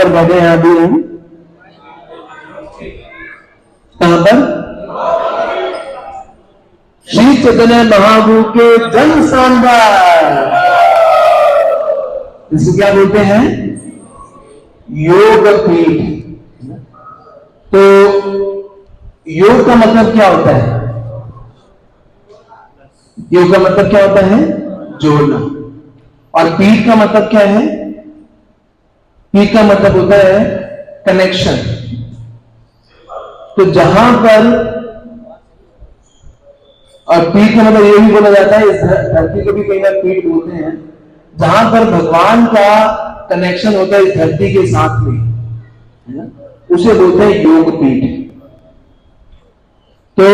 पर बैठे हैं अभी हम? कहां पर? श्री चैतन्य महाप्रभु के जन्म स्थान पर। इसको क्या बोलते हैं? योग पीठ। तो योग का मतलब क्या होता है? योग का मतलब क्या होता है? जोड़ना। और पीठ का मतलब क्या है? पीठ का मतलब होता है कनेक्शन। तो जहां पर, और पीठ का मतलब ये भी बोला जाता है, इस धरती को भी कई बार पीठ बोलते हैं, जहां पर भगवान का कनेक्शन होता है इस धरती के साथ में, उसे बोलते हैं योग पीठ। तो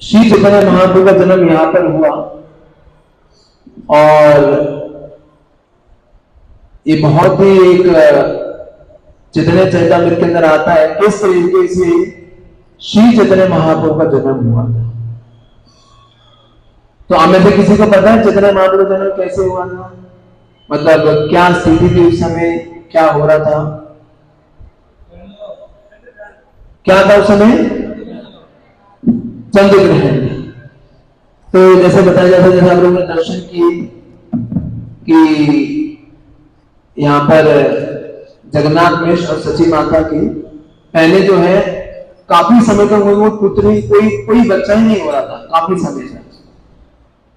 श्री चैतन्य महाप्रभु का जन्म यहां पर हुआ, और ये बहुत ही एक चैतन्य चरितामृत के अंदर आता है किस तरीके से श्री चैतन्य महाप्रभु का जन्म हुआ था। तो हमें से किसी को पता है चैतन्य महाप्रभु का जन्म कैसे हुआ था? मतलब क्या स्थिति थी उस समय, क्या हो रहा था, क्या था उस समय? चंद्र ग्रहण। तो जैसे बताया जाता है, जैसे आप लोगों ने दर्शन किए कि यहां पर जगन्नाथ मिश्र और सची माता के पहले जो है काफी समय तक वो पुत्री कोई बच्चा ही नहीं हो रहा था, काफी समय से।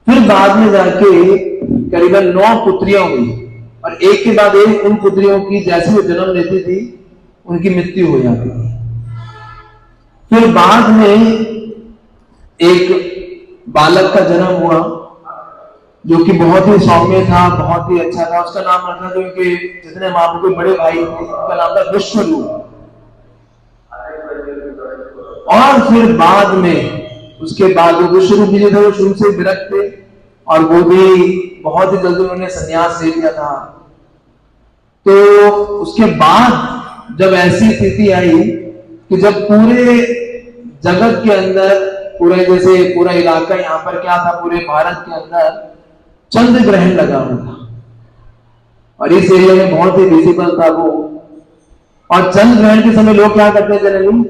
फिर बाद में जाके करीबन 9 पुत्रियां हुई, और एक के बाद एक उन पुत्रियों की जैसे वो जन्म लेती थी उनकी मृत्यु हो जाती थी। फिर बाद में एक बालक का जन्म हुआ जो कि बहुत ही सौम्य था, बहुत ही अच्छा था। उसका नाम रखा, क्योंकि जितने महाप्रभु के बड़े भाई थे उनका नाम था विश्वरूप। और फिर बाद में उसके बाद वो विश्वरूप जी थे, वो शुरू से विरक्त थे, और वो भी बहुत ही जल्दी उन्होंने संन्यास ले लिया था। तो उसके बाद जब ऐसी स्थिति आई कि जब पूरे जगत के अंदर, पूरे जैसे पूरा इलाका यहाँ पर क्या था, पूरे भारत के अंदर चंद्र ग्रहण लगा हुआ था, और इस एरिया में बहुत ही विजिबल था वो। और चंद्र ग्रहण के समय लोग क्या करते हैं जनरली?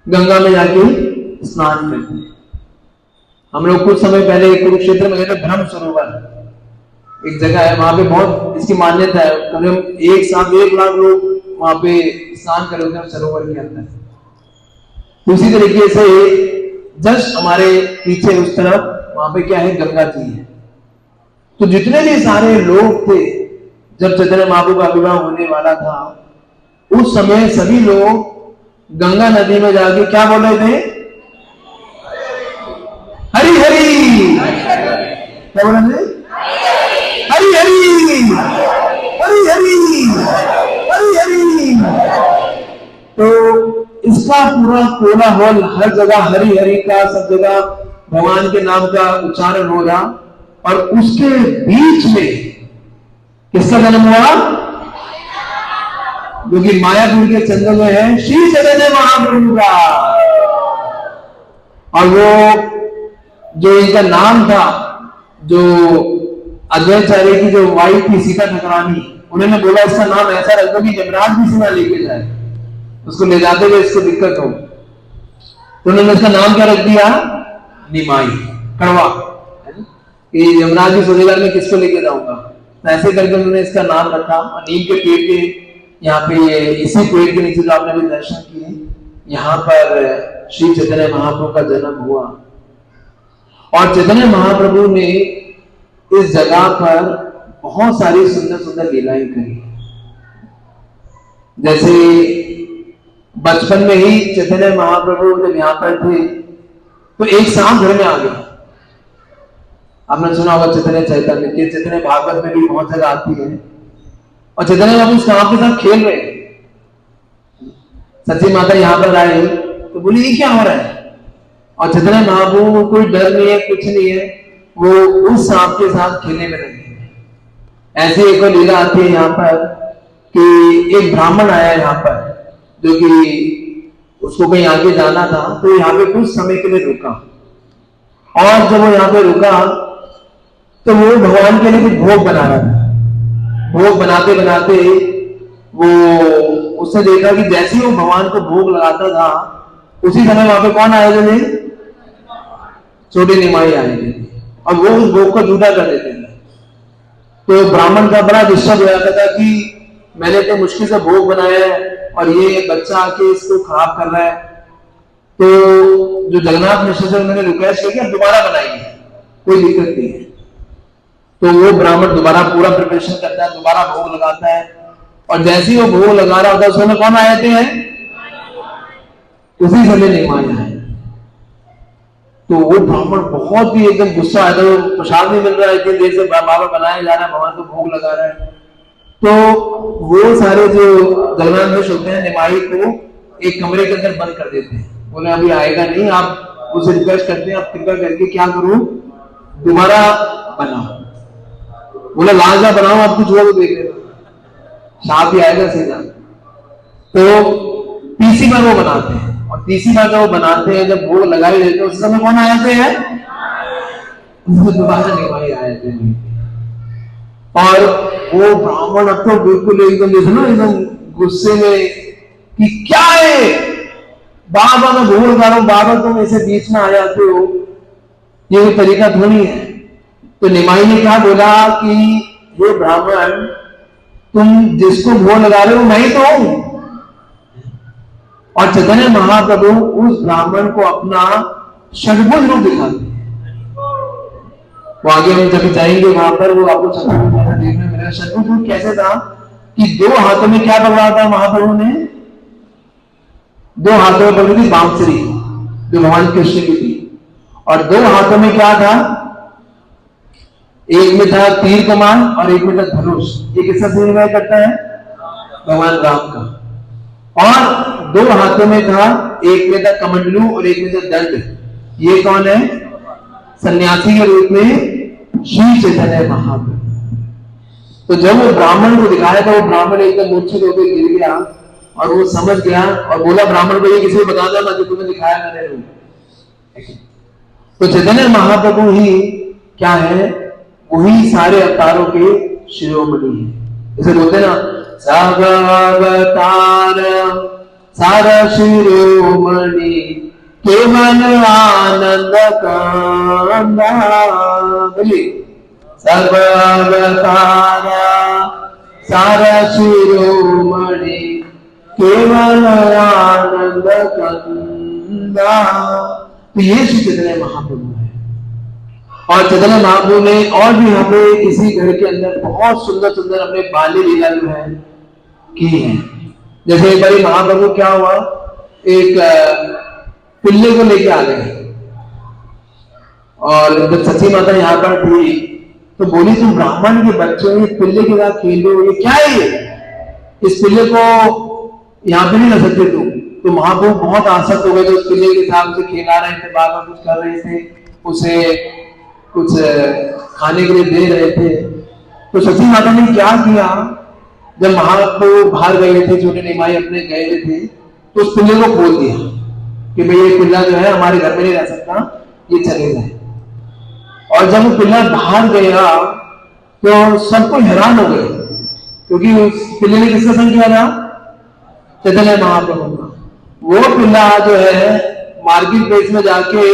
गंगा में जाके स्नान करते हैं। हम लोग कुछ समय पहले कुरुक्षेत्र में गए थे, ब्रह्म सरोवर एक जगह है, वहां पे बहुत इसकी मान्यता है, करीब एक साथ 1 लाख लोग वहां पे स्नान कर रहे थे सरोवर के अंदर। उसी तरीके से जस्ट हमारे पीछे उस तरफ वहां पे क्या है, गंगा जी है। तो जितने भी सारे लोग थे, जब चैतन्य महाप्रभु का विवाह होने वाला था, उस समय सभी लोग गंगा नदी में जाके क्या बोल रहे थे? हरि हरि। क्या बोल रहे थे? हरि हरि, हरि हरि, हरि हरि। तो इसका पूरा कोलाहल, हर जगह हरि हरि का, सब जगह भगवान के नाम का उच्चारण हो रहा। और उसके बीच में किसका जन्म हुआ? जो कि मायापुर के चंद्र में है, श्री चैतन्य महाप्रभु का। और वो जो इनका नाम था, जो अद्वैताचार्य की जो वाइफ थी सीता ठकरानी, उन्होंने बोला इसका नाम ऐसा रख दो कि यमराज भी सीधा लेके जाए, उसको ले जाते हुए इसको दिक्कत हो। तो उन्होंने इसका नाम क्या रख दिया? निमाई, कड़वा, कि यमराज भी सोचेगा मैं किसको लेके जाऊंगा। तो ऐसे करके उन्होंने इसका नाम रखा। और नीम के पेड़ के यहाँ पे, इसी पेड़ के नीचे जो आपने भी दर्शन किए, यहाँ पर श्री चैतन्य महाप्रभु का जन्म हुआ। और चैतन्य महाप्रभु ने इस जगह पर बहुत सारी सुंदर सुंदर लीलाएं करी। जैसे बचपन में ही चैतन्य महाप्रभु जब यहाँ पर थे तो एक सांप घर में आ गया। आपने सुना होगा चैतन्य चैतन्य के, चैतन्य भागवत में भी बहुत जगह आती है। और चैतन्य महाप्रभु सांप के साथ खेल रहे, सची माता यहाँ पर आए तो बोली ये क्या हो रहा है? और चैतन्य महाप्रभु को कोई डर नहीं है, कुछ नहीं है, वो उस सांप के साथ खेलने में लगे। ऐसी एक और लीला आती है यहाँ पर कि एक ब्राह्मण आया यहाँ पर, जो कि उसको कहीं आगे जाना था, तो यहाँ पे कुछ समय के लिए रुका। और जब वो यहाँ पे रुका तो वो भगवान के लिए कुछ भोग बना रहा था। भोग बनाते बनाते वो उसने देखा कि जैसे ही वो भगवान को भोग लगाता था, उसी समय वहां पे कौन आए थे? छोटे निमाई आए थे, और वो उस भोग को जूठा कर देते थे। तो ब्राह्मण का बड़ा डिस्टर्ब हो जाता था कि मैंने तो मुश्किल से भोग बनाया है और ये बच्चा आके इसको खराब कर रहा है। तो जो जगन्नाथ मिश्र से उन्होंने रिक्वेस्ट की कि आप दोबारा बनाइए, कोई दिक्कत नहीं है। तो वो ब्राह्मण दोबारा पूरा प्रिपरेशन करता है, दोबारा भोग लगाता है, और जैसे ही वो भोग लगा रहा होता है, उसमें कौन आए थे? उसी समय निमाई आए। तो वो ब्राह्मण बहुत ही एकदम गुस्सा आया था, वो प्रसाद नहीं मिल रहा है, इतनी देर से बाबा बनाया जा रहा है, भगवान को भोग लगा रहा है। तो वो सारे जो जगन्नाथ मिश्र होते हैं, निमाई को एक कमरे के अंदर बंद कर देते हैं, बोले अभी आएगा नहीं, आप उसे रिक्वेस्ट करते हैं आप कृपा करके क्या करो, दोबारा बनाओ। बोला लाजा बनाओ, आप कुछ वो देख लेना, साथ ही आएगा सीधा। तो तीसरी बार वो बनाते हैं, और तीसरी बार जब वो बनाते हैं, जब भोग लगा ही देते हैं, उस समय कौन आए थे? दोबारा निमाई आए थे। और वो ब्राह्मण अब तो बिल्कुल एकदम जैसे ना एकदम गुस्से में कि क्या है, बाबा मैं भोग लगा रहा हूं, बाबा तुम ऐसे बीच में आ जाते हो, ये कोई तरीका थोड़ी है। तो निमाई ने क्या बोला कि ये ब्राह्मण, तुम जिसको भोग लगा रहे हो मैं ही तो हूं। और चैतन्य महाप्रभु उस ब्राह्मण को अपना षड्भुज रूप दिखाते हैं। वो आगे हम जब जाएंगे वहां पर वो आपको षड्भुज देखने मिलेगा। षड्भुज रूप कैसे था कि दो हाथों में क्या पकड़ा था महाप्रभु ने? दो हाथों में पकड़ी थी बांसुरी, जो भगवान कृष्ण की थी, और दो हाथों में क्या था? एक में था तीर कमान और एक में था धनुष। ये किसका सिग्निफाई करता है? भगवान राम का। और दो हाथों में था, एक में था कमंडलू और एक में था दंड। ये कौन है? सन्यासी के रूप में श्री चैतन्य महाप्रभु। तो जब वो ब्राह्मण को दिखाया था, वो ब्राह्मण एकदम मूर्छित होकर गिर गया, और वो समझ गया और बोला ब्राह्मण को ये किसी को बता दो ना जो तुम्हें दिखाया मैंने। तो चैतन्य महाप्रभु ही क्या है? वही सारे अवतारों के शिरोमणि है। जैसे बोलते ना, सब अवतार सारा शिरोमणि केवल आनंद कंदा। बोलिए, सब अवतार सारा शिरोमणि केवल आनंद कंदा। तो ये श्री चैतन्य महाप्रभु है। और चैतन्य महाप्रभु ने और भी हमें इसी घर के अंदर बहुत सुंदर सुंदर अपने बाल्य लीला जो है की है। जैसे एक बार महाप्रभु क्या हुआ, एक पिल्ले को लेके आ गए, और जब सची माता यहाँ पर थी तो बोली तुम ब्राह्मण के बच्चे हो, ये पिल्ले के साथ खेल रहे हो, ये क्या है? ये इस पिल्ले को यहाँ पे नहीं रख सकते तुम। तो महाप्रभु बहुत आसक्त हो गए थे उस पिल्ले के साथ, उसे खिला रहे थे, बार बार कुछ कर रहे थे, उसे कुछ खाने के लिए दे रहे थे। तो सची माता ने क्या किया, जब महाप्रभु बाहर गए थे, छोटे निमाई अपने गए थे, तो उस पिल्ले को खोल दिया कि भाई ये पिल्ला जो है हमारे घर में नहीं रह सकता, ये चले जाए। और जब वो पिल्ला बाहर गया तो सबको हैरान हो गए, क्योंकि उस पिल्ले ने किसका संग किया था? चैतन्य महाप्रभु का। वो पिल्ला जो है मार्केट प्लेस में जाके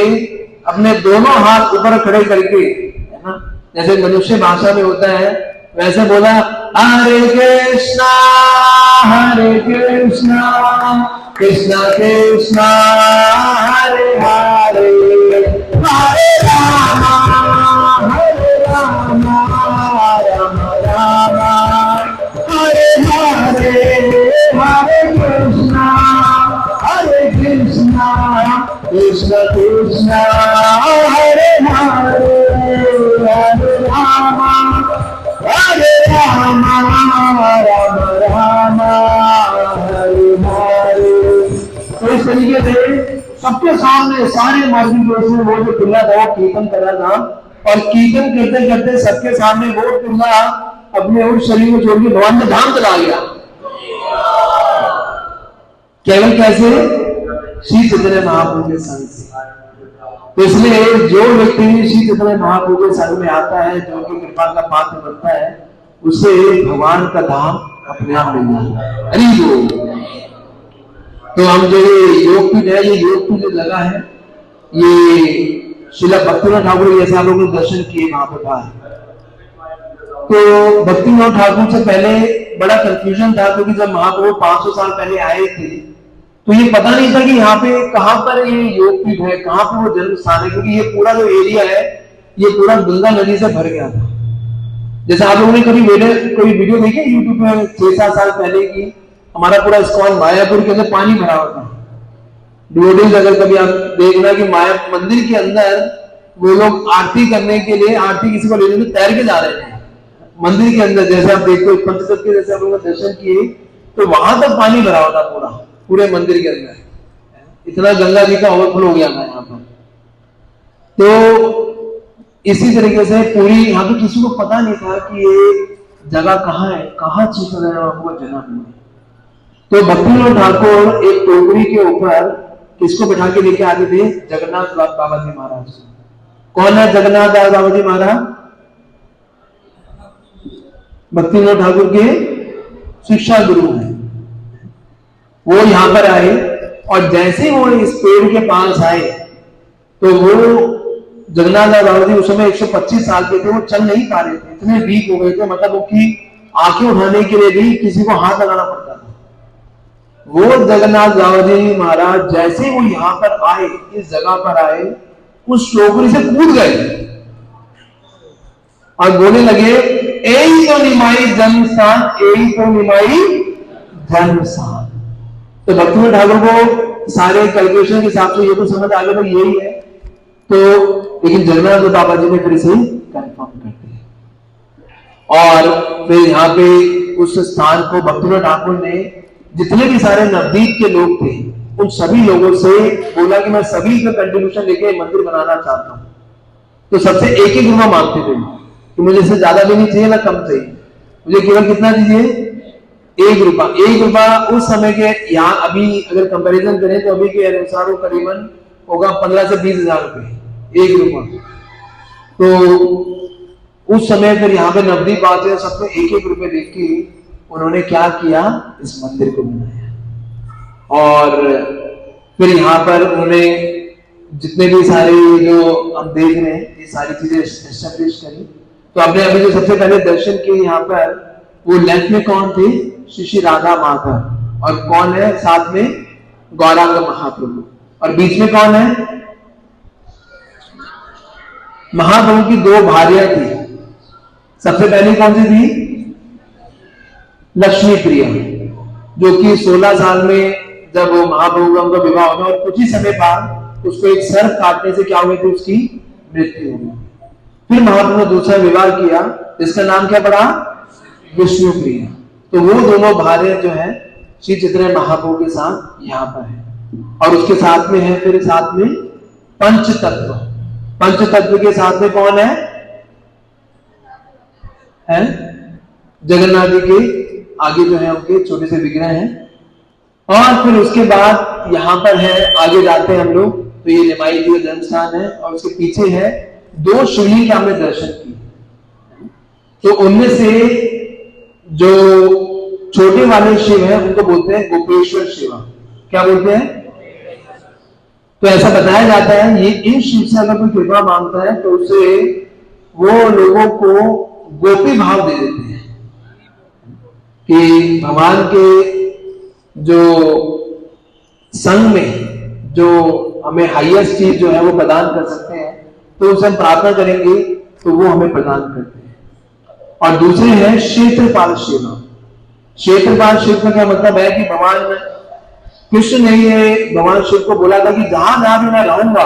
अपने दोनों हाथ ऊपर खड़े करके, है ना, जैसे मनुष्य भाषा में होता है वैसे बोला, हरे कृष्णा कृष्णा कृष्णा हरे हरे, हरे राम राम राम हरे हरे, हरे कृष्णा कृष्ण कृष्ण हरे हरे, हरे राम राम राम हरे हरे। तो इस तरीके से सबके सामने सारे मार्केट प्लेस में वो जो पिल्ला था वो कीर्तन कर रहा था, और कीर्तन करते करते सबके सामने वो पिल्ला अपने उस शरीर को छोड़ के भगवान के धाम चला गया। केवल कैसे? श्री चैतन्य महाप्रभु के संग से। तो इसलिए जो व्यक्ति श्री चैतन्य महाप्रभु के संग में आता है, जो उनकी कृपा का पात्र बनता है, उसे भगवान का धाम अपने आप मिल जाता। अरे योग, तो हम जो ये योग पीठ है, ये योग पीठ जो लगा है, ये श्रीला भक्तिनाथ ठाकुर जैसे आप लोगों ने दर्शन किए वहां पर बाहर। तो भक्तिनाथ ठाकुर से पहले बड़ा कंफ्यूजन था, क्योंकि जब महाप्रभु 500 साल पहले आए थे तो ये पता नहीं था कि यहाँ पे कहां पर ये योग पीठ है, कहां पर वो जन्म स्थान है, क्योंकि ये पूरा जो एरिया है ये पूरा गंगा नदी से भर गया था। जैसे आप लोगों ने कभी कोई वीडियो देखी यूट्यूब में 6-7 साल पहले की, हमारा पूरा इस्कॉन मायापुर के अंदर पानी भरा हुआ था। डिवोटीज अगर कभी आप देखना कि माया मंदिर के अंदर वो लोग आरती करने के लिए, आरती किसी को लेने तैर के जा रहे थे मंदिर के अंदर। जैसे आप देखो पंचतत्व के जैसे आप लोगों ने दर्शन किए, तो वहां तक पानी भरा हुआ था पूरे मंदिर के अंदर, इतना गंगा जी का ओवरफ्लो हो गया था यहाँ पर। तो इसी तरीके से पूरी यहाँ पे किसी को पता नहीं था कि ये जगह कहाँ है, कहाँ चीखनारायण बाबू का जन्म हुआ। तो भक्तिनाथ ठाकुर एक टोकरी के ऊपर किसको बिठा के लेके आते थे? जगन्नाथ बाबा जी महाराज। कौन है जगन्नाथ बाबा जी महाराज? भक्तिनाथ ठाकुर के शिक्षा गुरु हैं। वो यहां पर आए और जैसे वो इस पेड़ के पास आए तो वो जगन्नाथ बाबा जी उस समय 125 साल के थे, वो चल नहीं पा रहे थे, इतने वीक हो गए थे, मतलब उनकी आंखें उठाने के लिए भी किसी को हाथ लगाना पड़ता था। वो जगन्नाथ बाबा जी महाराज जैसे वो यहाँ पर आए, इस जगह पर आए, उस टोकरी से कूद गए और बोलने लगे, यही तो निमाई जन्म स्थान, यही तो निमाई जन्म स्थान। तो भक्तिनाथ ठाकुर को सारे कैलकुलेशन के हिसाब से ये तो समझ आ गया तो यही है। तो लेकिन जगन्नाथ बाबा जी ने फिर इसे कंफर्म कर दिया और फिर यहाँ पे उस स्थान को भक्तिनाथ ठाकुर ने जितने भी सारे नवदीप के लोग थे उन सभी लोगों से बोला कि मैं सभी का कंट्रीब्यूशन लेके मंदिर बनाना चाहता हूँ। तो सबसे एक ही रुपया मांगते थे कि मुझे इससे ज्यादा भी नहीं चाहिए ना कम चाहिए, मुझे केवल कितना दीजिए? 1 रुपया। 1 रुपया उस समय के, यहाँ अभी अगर कंपैरिजन करें तो अभी के अनुसार वो करीबन होगा 15 से 20 हजार रुपए 1 रुपया। तो उस समय फिर यहाँ पे नवदीप आते सबको 1-1 रुपए देके उन्होंने क्या किया? इस मंदिर को बनाया। और फिर यहाँ पर उन्होंने जितने भी सारे जो हम देख रहे हैं ये सारी चीजें एस्टेब्लिश करी। तो आपने अभी जो सबसे पहले दर्शन किए यहाँ पर, वो लेफ्ट में कौन थे? श्री राधा माधव। और कौन है साथ में? गौरांग महाप्रभु। और बीच में कौन है? महाप्रभु की 2 भार्या थी। सबसे पहली कौन सी थी? लक्ष्मी प्रिया, जो कि 16 साल में जब वो महाप्रभु का उनका विवाह होगा और कुछ ही समय बाद उसको एक सर्प काटने से क्या हो गई थी? उसकी मृत्यु हो गई। फिर महाप्रभु ने दूसरा विवाह किया जिसका नाम क्या पड़ा? विष्णु प्रिया। तो वो दोनों भार्या जो है श्री चैतन्य महाप्रभु के साथ यहाँ पर है। और उसके साथ में है फिर साथ में पंचतत्व। पंचतत्व के साथ में कौन है? जगन्नाथ जी के आगे जो है उनके छोटे से विग्रह हैं। और फिर उसके बाद यहाँ पर है, आगे जाते हैं हम लोग तो ये निमाई जी का जन्म स्थान है और उसके पीछे है 2 शिवलिंग के हमने दर्शन किए। तो उनमें से जो छोटे वाले शिव हैं उनको बोलते हैं गोपेश्वर शिवा। क्या बोलते हैं? तो ऐसा बताया जाता है ये इन शिव से अगर कोई कृपा मांगता है तो उसे वो लोगों को गोपी भाव दे देते हैं कि भगवान के जो संग में जो हमें हाईएस्ट चीज जो है वो प्रदान कर सकते हैं, तो उनसे हम प्रार्थना करेंगे तो वो हमें प्रदान करते हैं। और दूसरे हैं क्षेत्रपाल शिव। क्षेत्रपाल शिव का क्या मतलब है कि भगवान कृष्ण ने ये भगवान शिव को बोला था कि जहां जहां भी मैं रहूंगा,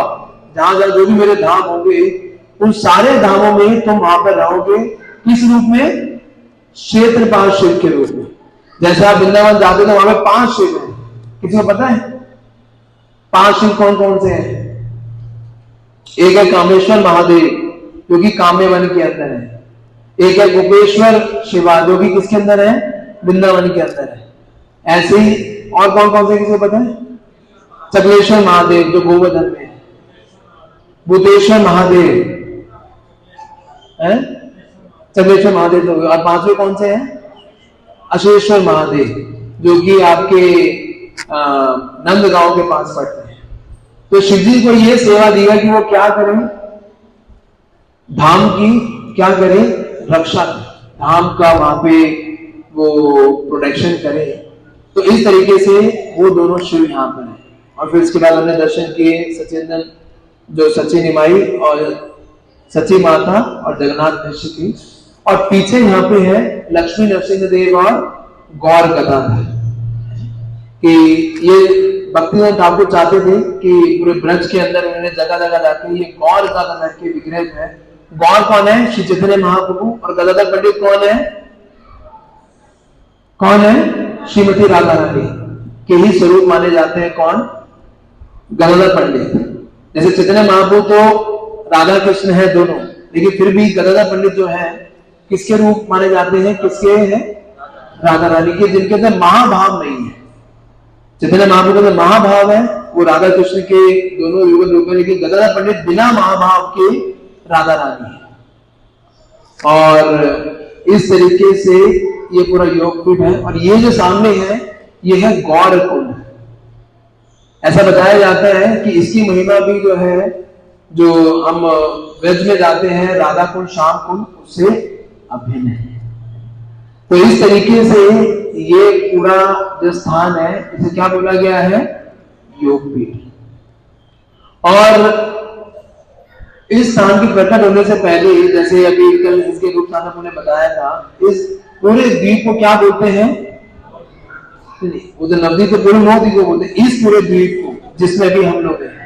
जहां जहां जो भी मेरे धाम होंगे उन सारे धामों में तुम वहां पर रहोगे। किस रूप में? क्षेत्रपाल शिव के रूप में। जैसे आप वृंदावन जाते तो वहां पे 5 शिव हैं। किसी को पता है 5 शिव कौन कौन से हैं? एक है कामेश्वर महादेव जो कि काम्यवन के अंदर है। एक है गोपेश्वर शिवा जो कि किसके अंदर है? वृंदावन के अंदर है। ऐसे ही और कौन कौन से किसी को पता है? चकलेश्वर महादेव जो गोवर्धन में है। भूतेश्वर महादेव है, चंद्रेश्वर महादेव तो, और पांचवे कौन से हैं? अशेश्वर महादेव, जो कि आपके नंदगांव के पास पड़ते हैं। तो शिव जी को यह सेवा दिया कि वो क्या करें, धाम की क्या करें, रक्षा करें, धाम का वहां पे वो प्रोटेक्शन करे। तो इस तरीके से वो दोनों शिव यहाँ पर हैं। और फिर इसके बाद हमने दर्शन किए सचिंदन, जो सची निमाई और सची माता और जगन्नाथ मिश्र की। और पीछे यहाँ पे है लक्ष्मी नरसिंह और गौर गदाधर, कि ये भक्तिनाथ ठाकुर चाहते थे कि पूरे ब्रज के अंदर उन्होंने जगह जगह जाके ये गौर गदाधर के विग्रह जो है। गौर कौन है? श्री चैतन्य महाप्रभु। और गदाधर पंडित कौन है? कौन है? श्रीमती राधा रानी के ही स्वरूप माने जाते हैं। कौन? गदाधर पंडित। जैसे चैतन्य महाप्रभु तो राधा कृष्ण है दोनों, लेकिन फिर भी गदाधर पंडित जो है किसके रूप माने जाते हैं? किसके हैं? राधा रानी के, जिनके अंदर महाभाव नहीं है। चैतन्य महाप्रभु में महाभाव है, वो राधा कृष्ण के दोनों युगल रूप है, लेकिन गदाधर पंडित बिना महाभाव के राधा रानी है। और इस तरीके से ये पूरा योगपीठ है। और ये जो सामने है ये है गौर कुंड। ऐसा बताया जाता है कि इसकी महिमा भी जो है, जो हम ब्रज में जाते हैं राधा कुंड श्याम कुंड, उससे अभिन्न है। तो इस तरीके से ये पूरा जो स्थान है इसे क्या बोला गया है? योगपीठ। और इस स्थान के प्रकट होने से पहले, जैसे अभी कल इसके रूप साधक ने बताया था, इस पूरे द्वीप को क्या बोलते हैं? वो तो नवद्वीप तो पूरे 9 द्वीप को बोलते हैं। इस पूरे द्वीप को जिसमें भी हम लोग हैं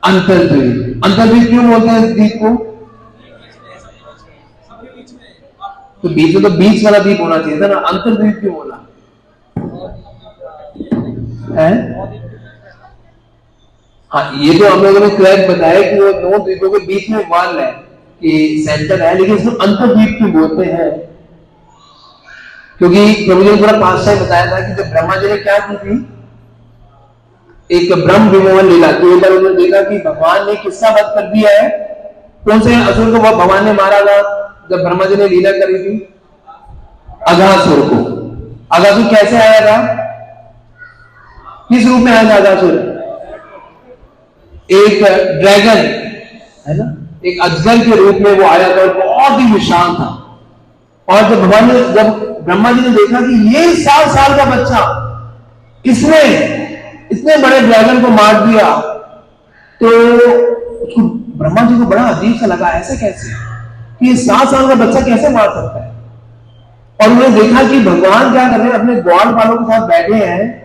अंतर्द्वीप। अंतर्द्वीप क्यों बोलते हैं इस द्वीप को? तो बीच में तो बीच वाला द्वीप होना चाहिए था ना, अंतर्द्वीप क्यों बोला है? हाँ, ये तो हम लोगों ने करेक्ट बताया कि वो 9 द्वीपों के बीच में वाल है, कि सेंटर है, लेकिन इसको अंतर्द्वीप क्यों बोलते हैं? क्योंकि प्रभु जी ने पूरा पास टाइम बताया था कि जब ब्रह्मा जी ने क्या की थी, एक ब्रह्म विमोहन लीला, तो एक बार उन्होंने देखा कि भगवान ने किसका वध कर दिया है, कौन से असुर को वो भगवान ने मारा था जब ब्रह्मा जी ने लीला करी थी? अघासुर को। अघासुर कैसे आया था? किस रूप में आया था अघासुर? एक ड्रैगन है ना, एक अजगर के रूप में वो आया था, बहुत ही विशाल था। और जब भगवान ने, जब ब्रह्मा जी ने देखा कि ये 7 साल का बच्चा किसने इतने बड़े ड्रैगन को मार दिया, तो उसको ब्रह्मा जी को बड़ा अजीब सा लगा, ऐसे कैसे कि ये 7 साल का बच्चा कैसे मार सकता है। और उन्होंने देखा कि भगवान क्या कर रहे हैं, अपने ग्वाल वालों के साथ बैठे हैं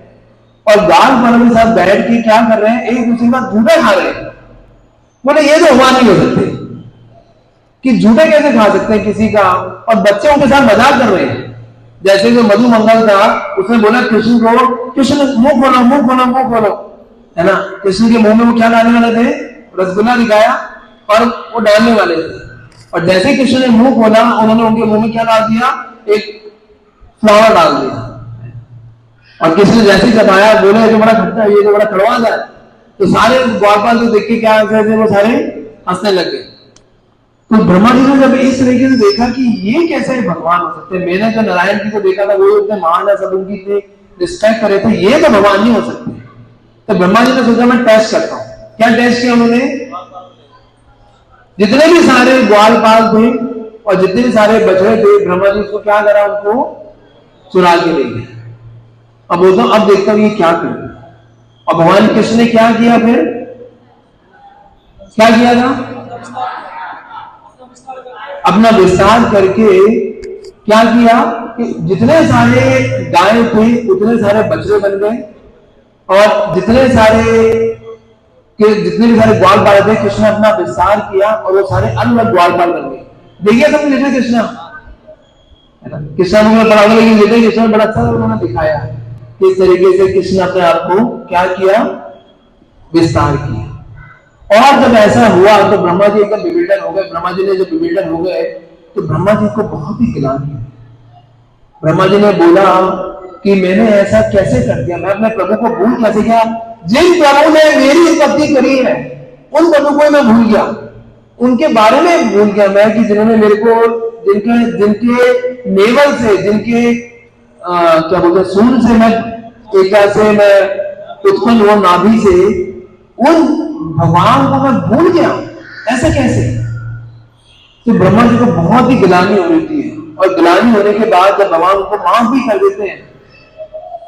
और ग्वाल वालों के साथ बैठ के क्या कर रहे हैं, एक दूसरे का झूठा खा रहे हैं। बोले ये तो हुआ नहीं हो सकते कि झूठे कैसे खा सकते हैं किसी का, और बच्चे उनके साथ मजाक कर रहे हैं। जैसे जो मधु मंगल था, उसने बोला कृष्ण को, कृष्ण मुंह खोलो मुंह खोलो मुंह खोलो, है ना। कृष्ण के मुंह में वो क्या डालने वाले थे? रसगुल्ला दिखाया और वो डालने वाले थे। और जैसे कृष्ण ने मुंह खोला, उन्होंने उनके मुंह में क्या डाल दिया? एक फ्लावर डाल दिया। और कृष्ण जैसे चबाया, बोले ये जो बड़ा खट्टा है, ये जो बड़ा कड़वा है। तो सारे ग्वालपाल को देख के क्या थे, वो सारे हंसने लग गए। तो ब्रह्मा जी ने जब इस तरीके से देखा कि ये कैसे भगवान हो सकते हैं, मैंने जो नारायण जी को देखा था वो इतने महान है, सब उनकी इतने रिस्पेक्ट करे थे, ये तो भगवान नहीं हो सकते। तो ब्रह्मा जी ने सोचा मैं टेस्ट करता हूं। क्या टेस्ट किया उन्होंने? जितने भी सारे ग्वालपाल थे और जितने भी सारे बछड़े थे, ब्रह्मा जी उसको क्या करा, उनको चुरा के ले गए। अब बोलता हूं, अब देखता हूं ये क्या करें। और भगवान कृष्ण ने क्या किया? फिर क्या किया था? अपना विस्तार करके क्या किया कि जितने सारे गाय थे उतने सारे बछड़े बन गए, और जितने भी सारे ग्वालपाल थे, कृष्ण ने अपना विस्तार किया और वो सारे अलग अलग ग्वालपाल बन गए। देखिए सब लेते कृष्ण है ना, कृष्ण ने बड़ा लेकिन लेते कृष्ण ने बड़ा अच्छा उन्होंने दिखाया किस तरीके से कृष्ण अपने आप को क्या किया, विस्तार किया। और जब ऐसा हुआ तो ब्रह्मा जी एकदम विविल्डर हो गए। ब्रह्मा जी ने जब विविल्डर हो गए तो ब्रह्मा जी को बहुत ही गिलानी है। ब्रह्मा जी ने बोला कि मैंने ऐसा कैसे कर दिया, मैं अपने प्रभु को भूल कैसे गया? जिन प्रभु ने मेरी उत्पत्ति करी है उन प्रभु को मैं भूल गया। उनके बारे में भूल गया मैं कि जिन्होंने मेरे को जिनके नेवल से, जिनके क्या बोलते हैं, सूंड से मैं एक तरह से मैं उत्पन्न हुआ, नाभि से, उन भगवान को मैं भूल गया। ऐसा कैसे? तो ब्रह्मा जी को बहुत ही गिलानी हो रही थी, और गिलानी होने के बाद जब भगवान को माफ भी कर देते हैं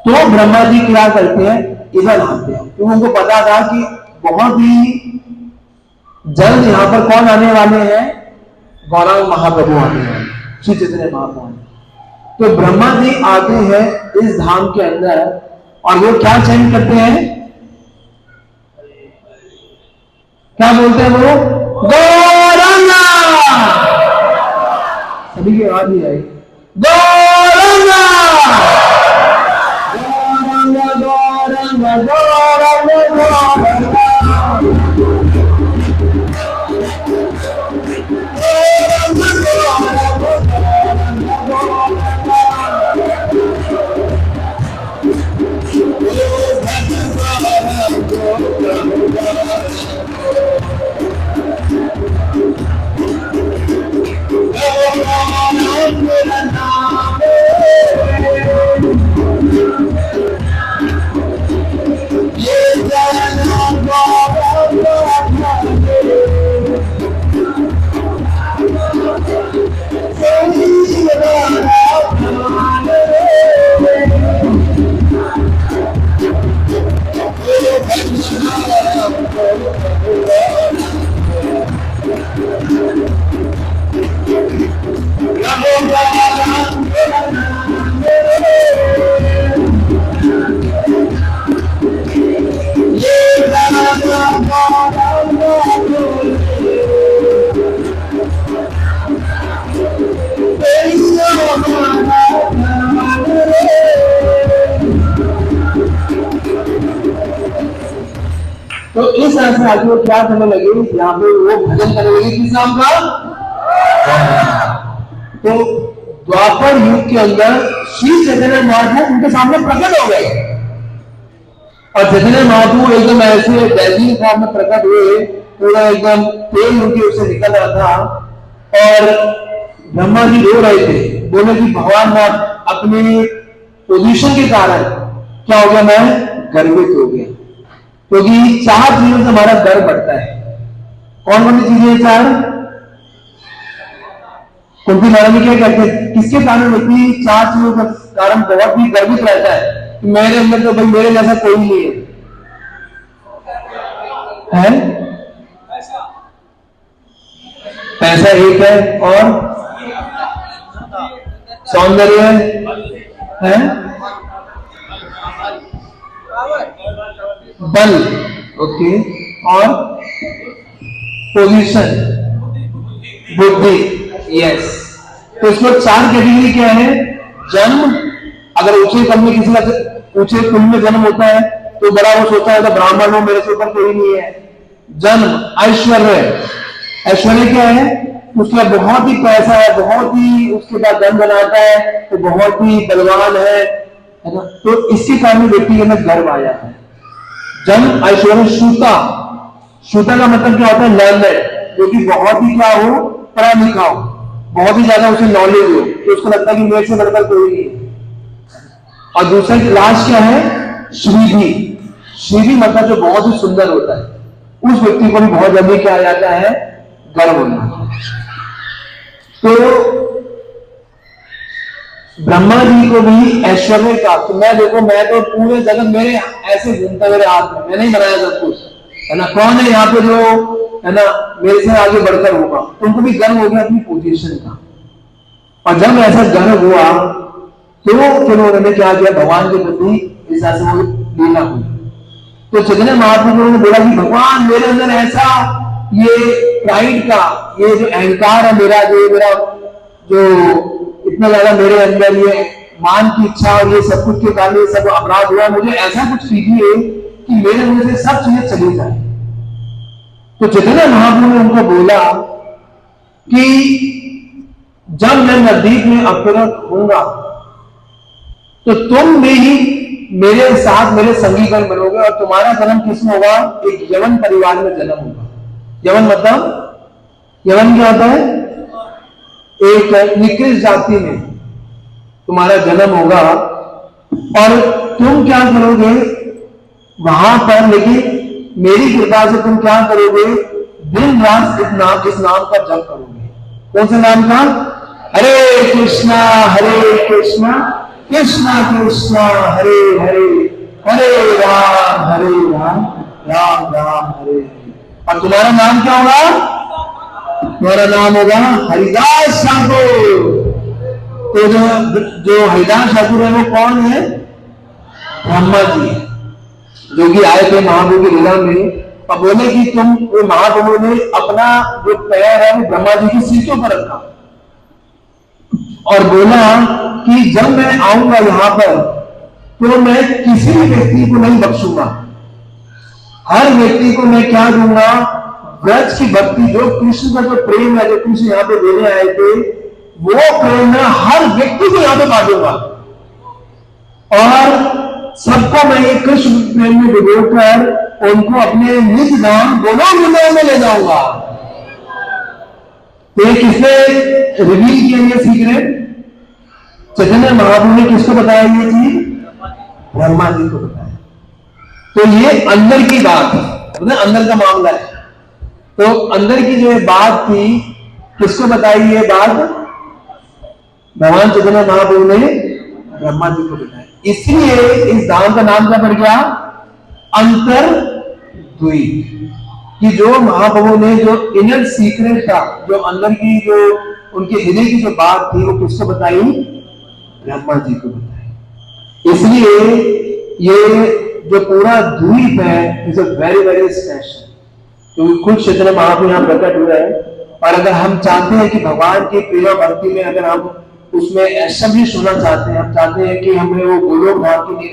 तो ब्रह्मा जी क्या करते हैं, इधर आते हैं, क्योंकि उनको पता था कि बहुत ही जल्द यहां पर कौन आने वाले हैं, गौरांग महाप्रभु आने वाले, श्री चैतन्य महाप्रभु। तो ब्रह्मा जी आते हैं इस धाम के अंदर, और वो क्या चयन करते हैं, क्या बोलते हैं वो, गौरंगा। सभी की आवाज नहीं आई, गौरंगा गौरंगा गौरंगा गौरंगा तो इस तरह से आगे वो क्या करने लगे, यहाँ पे वो भजन करने लगे किस नाम का। तो द्वापर युग के अंदर श्री चैतन्य महाप्रभु उनके सामने प्रकट हो गए, और चैतन्य महाप्रभु एकदम ऐसे दैवीय फॉर्म में प्रकट हुए, पूरा एकदम तेल उनके उससे निकल रहा था, और ब्रह्मा जी रो रहे थे, बोले कि भगवान अपने पोजीशन के कारण क्या हो गया, मैं गर्वित हो गया, क्योंकि चार चीजों से हमारा गर्व बढ़ता है। कौन कौन सी चीजें चार? कुंती महाराज क्या कहते हैं, किसके कारण व्यक्ति चार चीजों का कारण बहुत ही गर्वित रहता है कि मेरे अंदर तो भाई मेरे जैसा कोई नहीं है, पैसा एक है, और सौंदर्य है, बल, ओके, और पोजीशन, बुद्धि, यस। तो इसमें चार कैटेगरी क्या है, जन्म, अगर ऊंचे कुल में किसी का ऊंचे कुल में जन्म होता है तो बड़ा वो सोचता है तो ब्राह्मण हो, मेरे से ऊपर कोई नहीं है। जन्म, ऐश्वर्य, ऐश्वर्य क्या है, उसका बहुत ही पैसा है, बहुत ही उसके बाद धन बनाता है, तो बहुत ही बलवान है ना, तो इसके कारण व्यक्ति के अंदर गर्व आ जाता है। जन्म, ऐश्वर्य। श्रुता, श्रुता का मतलब क्या होता है, लर्नर, जो कि बहुत ही क्या हो, पढ़ा लिखा हो, बहुत ही ज्यादा उसे नॉलेज हो, तो उसको लगता है कि मेरे से बढ़कर कोई नहीं। और दूसरा लास्ट क्या है, श्रीभी। श्रीभी मतलब जो बहुत ही सुंदर होता है, उस व्यक्ति को भी बहुत जल्दी क्या आ जाता है, गर्व होना। तो ब्रह्मा जी को भी ऐश्वर्य का, तो मैं देखो, मैं तो पूरे जगत मेरे ऐसे घूमता, मेरे हाथ में, मैंने ही बनाया सब कुछ, है ना, कौन है यहाँ पे जो है ना मेरे से आगे बढ़कर होगा, तो उनको भी गर्व हो गया अपनी पोजीशन का। और जब ऐसा गर्व हुआ तो फिर उन्होंने क्या किया, भगवान के प्रति इस तरह से वो लीला हुई। तो चैतन्य महाप्रभु ने बोला कि भगवान मेरे अंदर ऐसा ये प्राइड का, ये जो अहंकार है मेरा, जो इतना ज्यादा मेरे अंदर ये मान की इच्छा और ये सब कुछ के कारण ये सब अपराध हुआ, मुझे ऐसा कुछ कीजिए कि मेरे मुंह से सब चीजें चली जाए। तो चैतन्य महाप्रभु ने उनको बोला कि जब मैं नजदीक में अपरत होऊंगा तो तुम भी ही मेरे साथ मेरे संगीगण बनोगे, और तुम्हारा जन्म किसमें होगा, एक यवन परिवार में जन्म होगा। यवन मतलब यवन क्या होता है? एक निकृष्ट जाति में तुम्हारा जन्म होगा और तुम क्या करोगे वहां पर, लेकिन मेरी कृपा से तुम क्या करोगे, दिन रात इस नाम का जप करोगे। कौन से नाम का? हरे कृष्णा कृष्णा कृष्णा हरे हरे, हरे राम राम राम हरे हरे। और तुम्हारा नाम क्या होगा? तुम्हारा नाम होगा हरिदास ठाकुर। तो जो हरिदास ठाकुर है वो कौन है? ब्रह्मा जी, जो कि आए थे महाप्रभु की लीला में और बोले कि तुम, महाप्रभु ने अपना जो पैर है वो ब्रह्मा जी की सीटों पर रखा और बोला कि जब मैं आऊंगा यहां पर तो मैं किसी भी व्यक्ति को नहीं बख्शूंगा, हर व्यक्ति को मैं क्या दूंगा, ब्रज की भक्ति, जो कृष्ण का जो प्रेम है, जो कृष्ण यहाँ पे देने आए थे, वो प्रेम मैं हर व्यक्ति को यहाँ पे बांटूंगा और सबको मैं एक कृष्ण प्रेम में डुबोकर उनको अपने निज धाम गोलोक वृंदावन में ले जाऊंगा। तो ये किसने रिवील किया ये सीक्रेट? चैतन्य महाप्रभु ने किसको बताया ये चीज? ब्रह्मा जी को बताया। तो ये अंदर की बात है, अंदर का मामला है। तो अंदर की जो बात थी किसको बताई ये बात? भगवान चैतन्य महाप्रभु ने ब्रह्मा जी को बताया। इसलिए इस धाम का नाम क्या पड़ गया? अंतर्द्वीप। कि जो महाप्रभु ने जो इनर सीक्रेट था, जो अंदर की जो उनके हृदय की जो बात थी, वो किसको बताई? ब्रह्मा जी को बताई। इसलिए ये जो पूरा द्वीप है is a very very special, क्योंकि खुद चैतन्य महाप्रभु यहाँ प्रकट हुए हैं। और अगर हम चाहते हैं कि भगवान की प्रेम भक्ति में अगर हम उसमें ऐसा भी सुनना चाहते हैं, हम चाहते हैं कि हमें वो गोलोक धाम की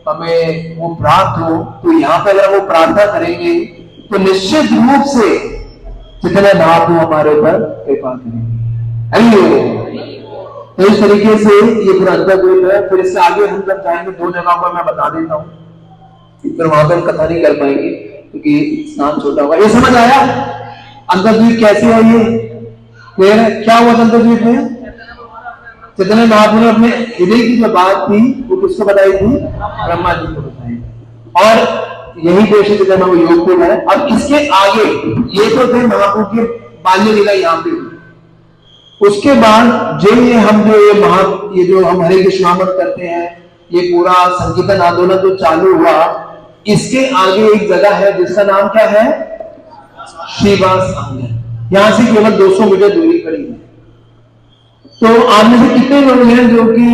हमें वो प्राप्त हो, तो यहाँ पर अगर वो प्रार्थना करेंगे तो निश्चित रूप से चैतन्य महाप्रभु हमारे ऊपर कृपा करेंगे। तो इस तरीके से ये पूरा अंतर्द्वीप है। फिर इससे आगे हम जब जाएंगे 2 जगहों पर मैं बता देता हूँ, फिर वहां पर हम कथा नहीं कर पाएंगे क्योंकि स्नान छोटा होगा। ये समझ आया अंतर्द्वीप कैसे है? ये क्लियर है? क्या हुआ अंतर्द्वीप में? चैतन्य महाप्रभु ने अपने हृदय की जो बात थी वो किसको बताई थी? ब्रह्मा जी को बताई। और यही पे चैतन्य महाप्रभु योगकुंड है। अब इसके आगे ये तो थे महाप्रभु के बाल्य लीला यहाँ पे, उसके बाद जो ये जो हम हरे कृष्णामृत करते हैं, ये पूरा संकीर्तन आंदोलन जो चालू हुआ, इसके आगे एक जगह है जिसका नाम क्या है? श्रीवास आंगन। यहां से केवल 200 मीटर दूरी पड़ी है। तो आप में से कितने लोग हैं जो कि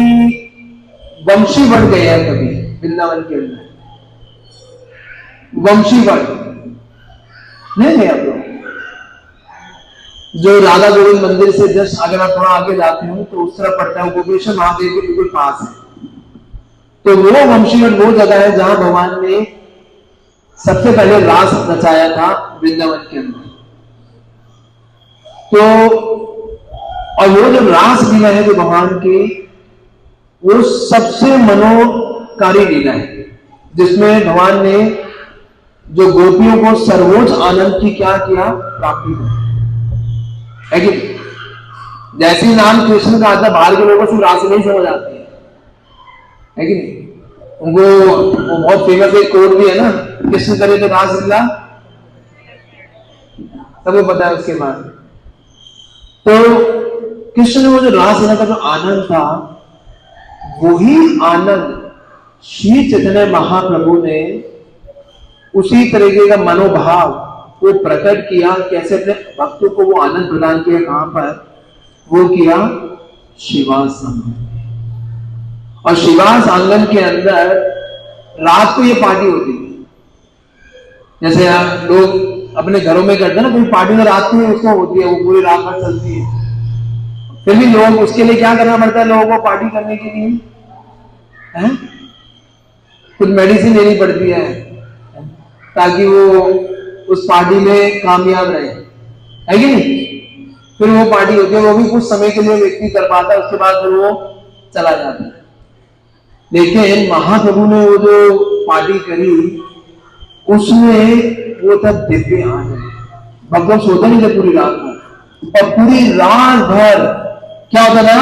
वंशीवट गए हैं कभी वृंदावन के अंदर? वंशीवट नहीं है आप लोग? जो राधा गोविंद मंदिर से जस्ट अगर आप थोड़ा आगे जाते हो तो उस तरफ पड़ता है, गोपेश्वर महादेव के बिल्कुल पास है। तो वो वंशीवट वो जगह है जहां भगवान ने सबसे पहले रास रचाया था वृंदावन के अंदर। तो और वो जो रास लीला है जो भगवान की, वो सबसे मनोकारी लीला है जिसमें भगवान ने जो गोपियों को सर्वोच्च आनंद की क्या किया? प्राप्ति की है कि जैसे ही नाम कृष्ण का आता, बाहर के लोगों से रास नहीं समझ आती है कि नहीं? उनको वो बहुत फेमस एक कोड भी है ना, कृष्ण करे तो रास लीला, सबको पता है। उसके बाद तो कृष्ण ने वो जो रास लीला का जो आनंद था, वही आनंद श्री चैतन्य महाप्रभु ने उसी तरीके का मनोभाव वो प्रकट किया, कैसे अपने भक्तों को वो आनंद प्रदान किया। कहां पर वो किया? श्रीवास आंगन। और श्रीवास आंगन के अंदर रात को ये पार्टी होती थी, जैसे लोग अपने घरों में करते हैं ना, कोई पार्टी में रात को उसको होती है, वो पूरी रात भर चलती है। फिर भी लोग उसके लिए क्या करना पड़ता है लोगों को पार्टी करने के लिए? कुछ मेडिसिन लेनी पड़ती है ताकि वो उस पार्टी में कामयाब रहे, है कि नहीं? फिर वो पार्टी होती है, वो भी कुछ समय के लिए व्यक्ति कर पाता है, उसके बाद फिर वो चला जाता है। लेकिन महाप्रभु ने वो जो पार्टी करी, उसमें वो था दिव्य आनंद, भक्त सोते नहीं थे पूरी रात को, और पूरी रात भर क्या होता था,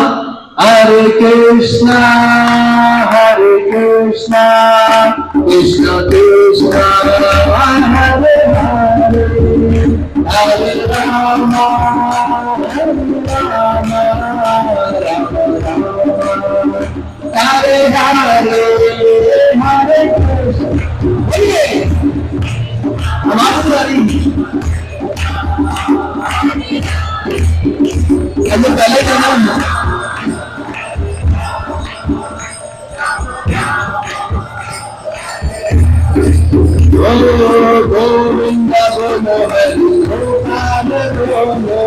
हरे कृष्णा कृष्ण कृष्णा हरे हरे, हरे राम राम हरे हरे, हरे कृष्ण। बोलिए आवाज पहले जन्म गोविंद बोलो हरि गोपाल बोलो,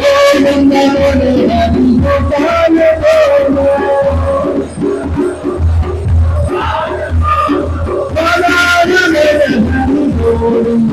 गोविंद बोलो हरि गोपाल बोलो, गोविंद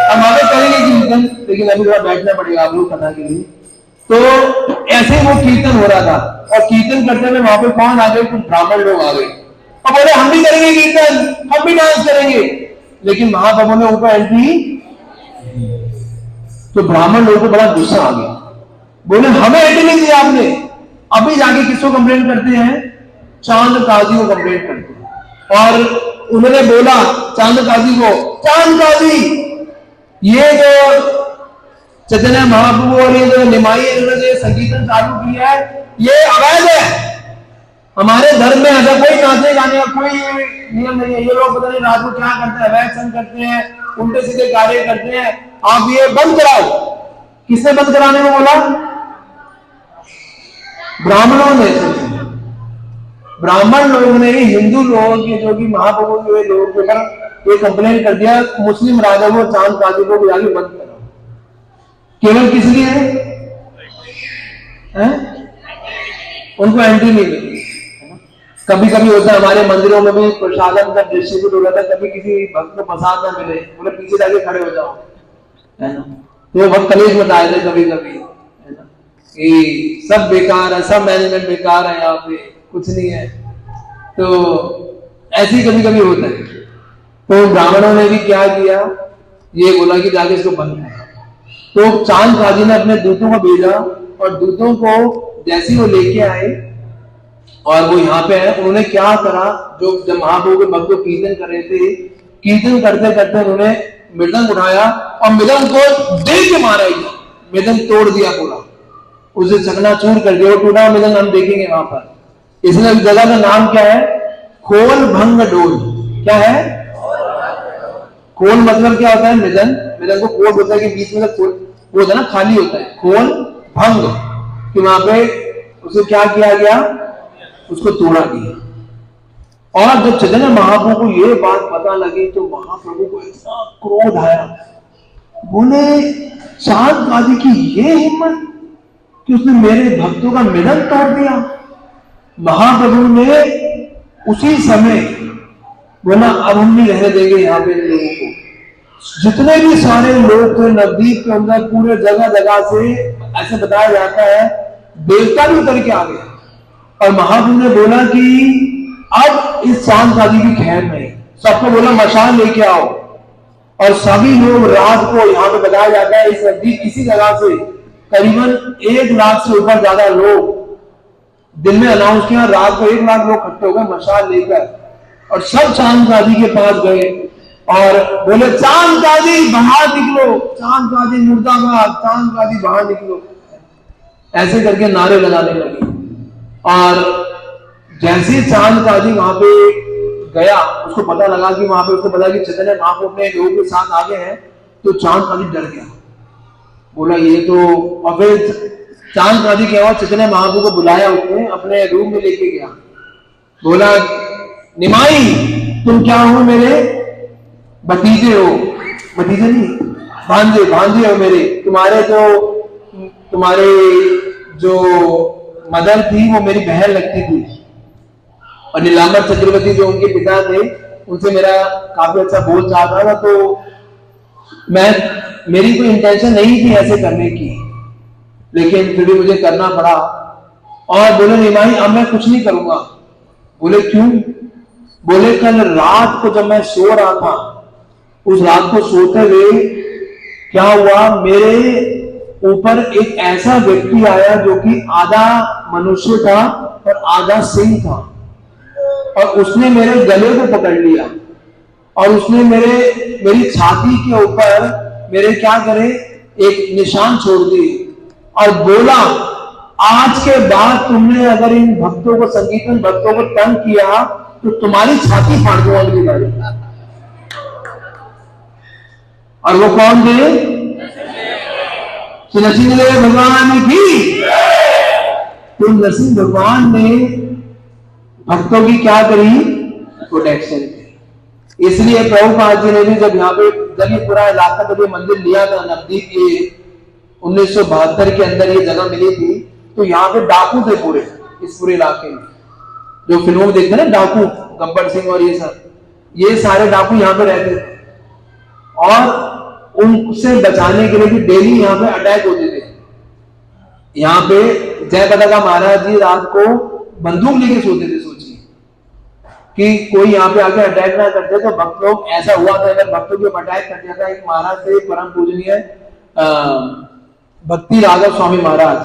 हम आगे करेंगे कीर्तन, लेकिन अभी थोड़ा बैठना पड़ेगा आप लोग कथा के लिए। तो ऐसे ही वो कीर्तन हो रहा था, और कीर्तन करते हुए वहां पे कौन आ गए, कुछ ब्राह्मण लोग आ गए और बोले हम भी करेंगे कीर्तन, हम भी डांस करेंगे। लेकिन महाप्रभु ने ऊपर एंट्री, तो ब्राह्मण लोगों को बड़ा गुस्सा आ गया, बोले हमें एंट्री नहीं दी आपने। अभी जाके किसको कंप्लेंट करते हैं, चांद काजी को कंप्लेंट करते हैं। और उन्होंने बोला चांद काजी को, चांद काजी ये जो चैतन्य महाप्रभु और ये जो निमाई इन्होंने संकीर्तन चालू किया है ये अवैध है, हमारे धर्म में ऐसा कोई नाचने गाने का कोई नियम नहीं है। ये लोग पता नहीं रात को क्या करते हैं, अवैध संग करते हैं, उल्टे सीधे कार्य करते हैं, आप ये बंद कराओ। किसने बंद कराने को बोला, ब्राह्मणों ने। ब्राह्मण लोगों ने हिंदू लोगों के जो कि महाप्रभु के लोगों के ऊपर ये कंप्लेंट कर दिया, मुस्लिम राजा को चांद काजी को भी आगे बंद करो। केवल किस लिए है? उनको एंट्री नहीं मिली। कभी कभी होता है हमारे मंदिरों में भी प्रसादन का डिस्ट्रीब्यूट हो रहा था, कभी किसी भक्त को प्रसाद ना मिले, बोले पीछे जाके खड़े हो जाओ, है ना। तो वो बहुत कलेश बताए थे कभी कभी, है ना, कि सब बेकार है, सब मैनेजमेंट बेकार है, यहाँ पे कुछ नहीं है। तो ऐसे ही कभी कभी होता है। तो ब्राह्मणों ने भी क्या किया, ये बोला कि जाके इसको बंद करो। तो चांद काजी ने अपने दूतों को भेजा, और दूतों को जैसे वो लेके आए और वो यहाँ पे है, उन्होंने क्या करा, जो जब महाप्रभु के भक्त कीर्तन कर रहे थे, कीर्तन करते करते उन्होंने मृदंग उठाया और मृदंग को दे के मारा, मृदंग तोड़ दिया पूरा, उसे चकनाचूर कर दिया। वो टूटा मृदंग हम देखेंगे वहां पर। इसलिए इस जगह का नाम क्या है, खोल भंग डोल। क्या है, खोल मतलब क्या होता है, मृदंग। मृदंग को खोल होता है कि बीच में खोल वो होता है ना, खाली होता है। खोल भंग कि वहां पे उसे क्या किया गया, उसको तोड़ा गया। और जब चैतन्य महाप्रभु को ये बात पता लगी तो महाप्रभु को इतना क्रोध आया, बोले चांद काजी की ये हिम्मत कि उसने मेरे भक्तों का मृदंग तोड़ दिया। महाप्रभु ने उसी समय बोला अब हम नहीं रहने देंगे यहाँ पे लोगों को। जितने भी सारे लोग थे नवद्वीप के अंदर, पूरे जगह जगह से ऐसे बताया जाता है देवता भी उतर के आ गए। और महाप्रभु ने बोला कि अब इस चांद काजी की खैर नहीं, सबको बोला मशाल लेके आओ। और सभी लोग रात को, यहाँ पे बताया जाता है इस नवद्वीप किसी जगह से करीबन 1 लाख से ऊपर ज्यादा लोग दिन में अनाउंस किया, रात को 1 लाख लोग इकट्ठे हो गए मशाल लेकर, और सब चांद काजी के पास गए और बोले चांद काजी बाहर निकलो, चांद काजी मुर्दाबाद, चांद काजी बाहर निकलो, ऐसे करके नारे लगाने लगे। और जैसे चांद काजी वहां पे गया, उसको पता लगा कि वहां पे उसको पता कि चैतन्य महाप्रभु अपने लोगों के साथ आ गए हैं, तो चांद काजी डर गया, बोला ये तो। और फिर चांद काजी क्या हुआ, चैतन्य महाप्रभु को बुलाया, उसने अपने रूम में लेके गया, बोला निमाई तुम क्या हो, मेरे भतीजे हो, भतीजे नहीं भांजे, भांजे हो मेरे, तुम्हारे जो मदर थी वो मेरी बहन लगती थी, और नीलांबर चक्रवर्ती जो उनके पिता थे उनसे मेरा काफी अच्छा बोल चाल था, तो मेरी कोई इंटेंशन नहीं थी ऐसे करने की, लेकिन फिर भी मुझे करना पड़ा। और बोले निमाई अब मैं कुछ नहीं करूंगा। बोले क्यों? बोले कल रात को जब मैं सो रहा था, उस रात को सोते हुए क्या हुआ, मेरे ऊपर एक ऐसा व्यक्ति आया जो कि आधा मनुष्य था और आधा सिंह था, और उसने मेरे गले को पकड़ लिया और उसने मेरी छाती के ऊपर मेरे क्या करे एक निशान छोड़ दिए और बोला आज के बाद तुमने अगर इन भक्तों को, संकीर्तन भक्तों को तंग किया तो तुम्हारी छाती फाड़ दूंगा अगली बारी। और वो कौन थे? नरसिंह भगवान की। तो नरसिंह भगवान ने भक्तों की क्या करी? प्रोटेक्शन की। इसलिए प्रभुपाद जी ने भी जब यहाँ पे जब ये पूरा इलाका जब ये मंदिर लिया था नवदीप, ये 1972 के अंदर ये जगह मिली थी, तो यहाँ पे डाकू थे पूरे, इस पूरे इलाके में जो फिल्मों में देखते हैं ना डाकू, गब्बर सिंह और ये सब, ये सारे डाकू यहाँ पे रहते थे और उनसे बचाने के लिए भी डेली यहाँ पे अटैक होते थे। यहाँ पे जय पताका महाराज जी रात को बंदूक लेके सोते थे, सोचिए कि कोई यहाँ पे आके अटैक ना करते। तो भक्त लोग, ऐसा हुआ था अगर भक्तों के अटैक कर दिया था, एक महाराज थे परम पूजनीय भक्ति राघव स्वामी महाराज,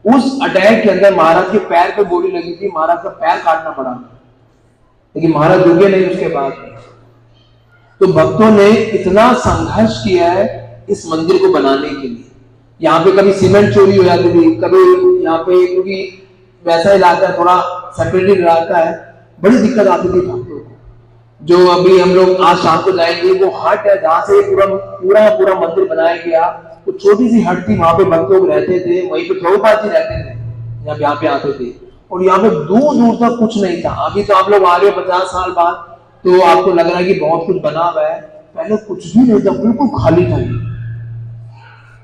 उस अटैक के अंदर महाराज के पैर पे गोली लगी थी, महाराज का पैर काटना पड़ा, लेकिन महाराज रुके नहीं उसके बाद। तो भक्तों ने इतना संघर्ष किया है इस मंदिर को बनाने के लिए। यहाँ पे कभी सीमेंट चोरी हो जाती थी, कभी यहाँ पे, क्योंकि वैसा इलाका थोड़ा सेपरेटेड इलाका है, बड़ी दिक्कत आती थी भक्तों को। जो अभी हम लोग आज शाम को जाएंगे वो हट है जहाँ से पूरा मंदिर बनाया गया, वो छोटी सी हट थी, वहां पे भक्त लोग रहते थे, वहीं पे प्रभुपाद जी रहते थे, जब यहाँ पे आते थे। और यहाँ पे दूर दूर तक कुछ नहीं था। अभी तो आप लोग आ रहे हो 50 साल बाद, तो आपको लग रहा है कि बहुत कुछ बना हुआ है, पहले कुछ भी नहीं था, बिल्कुल खाली था।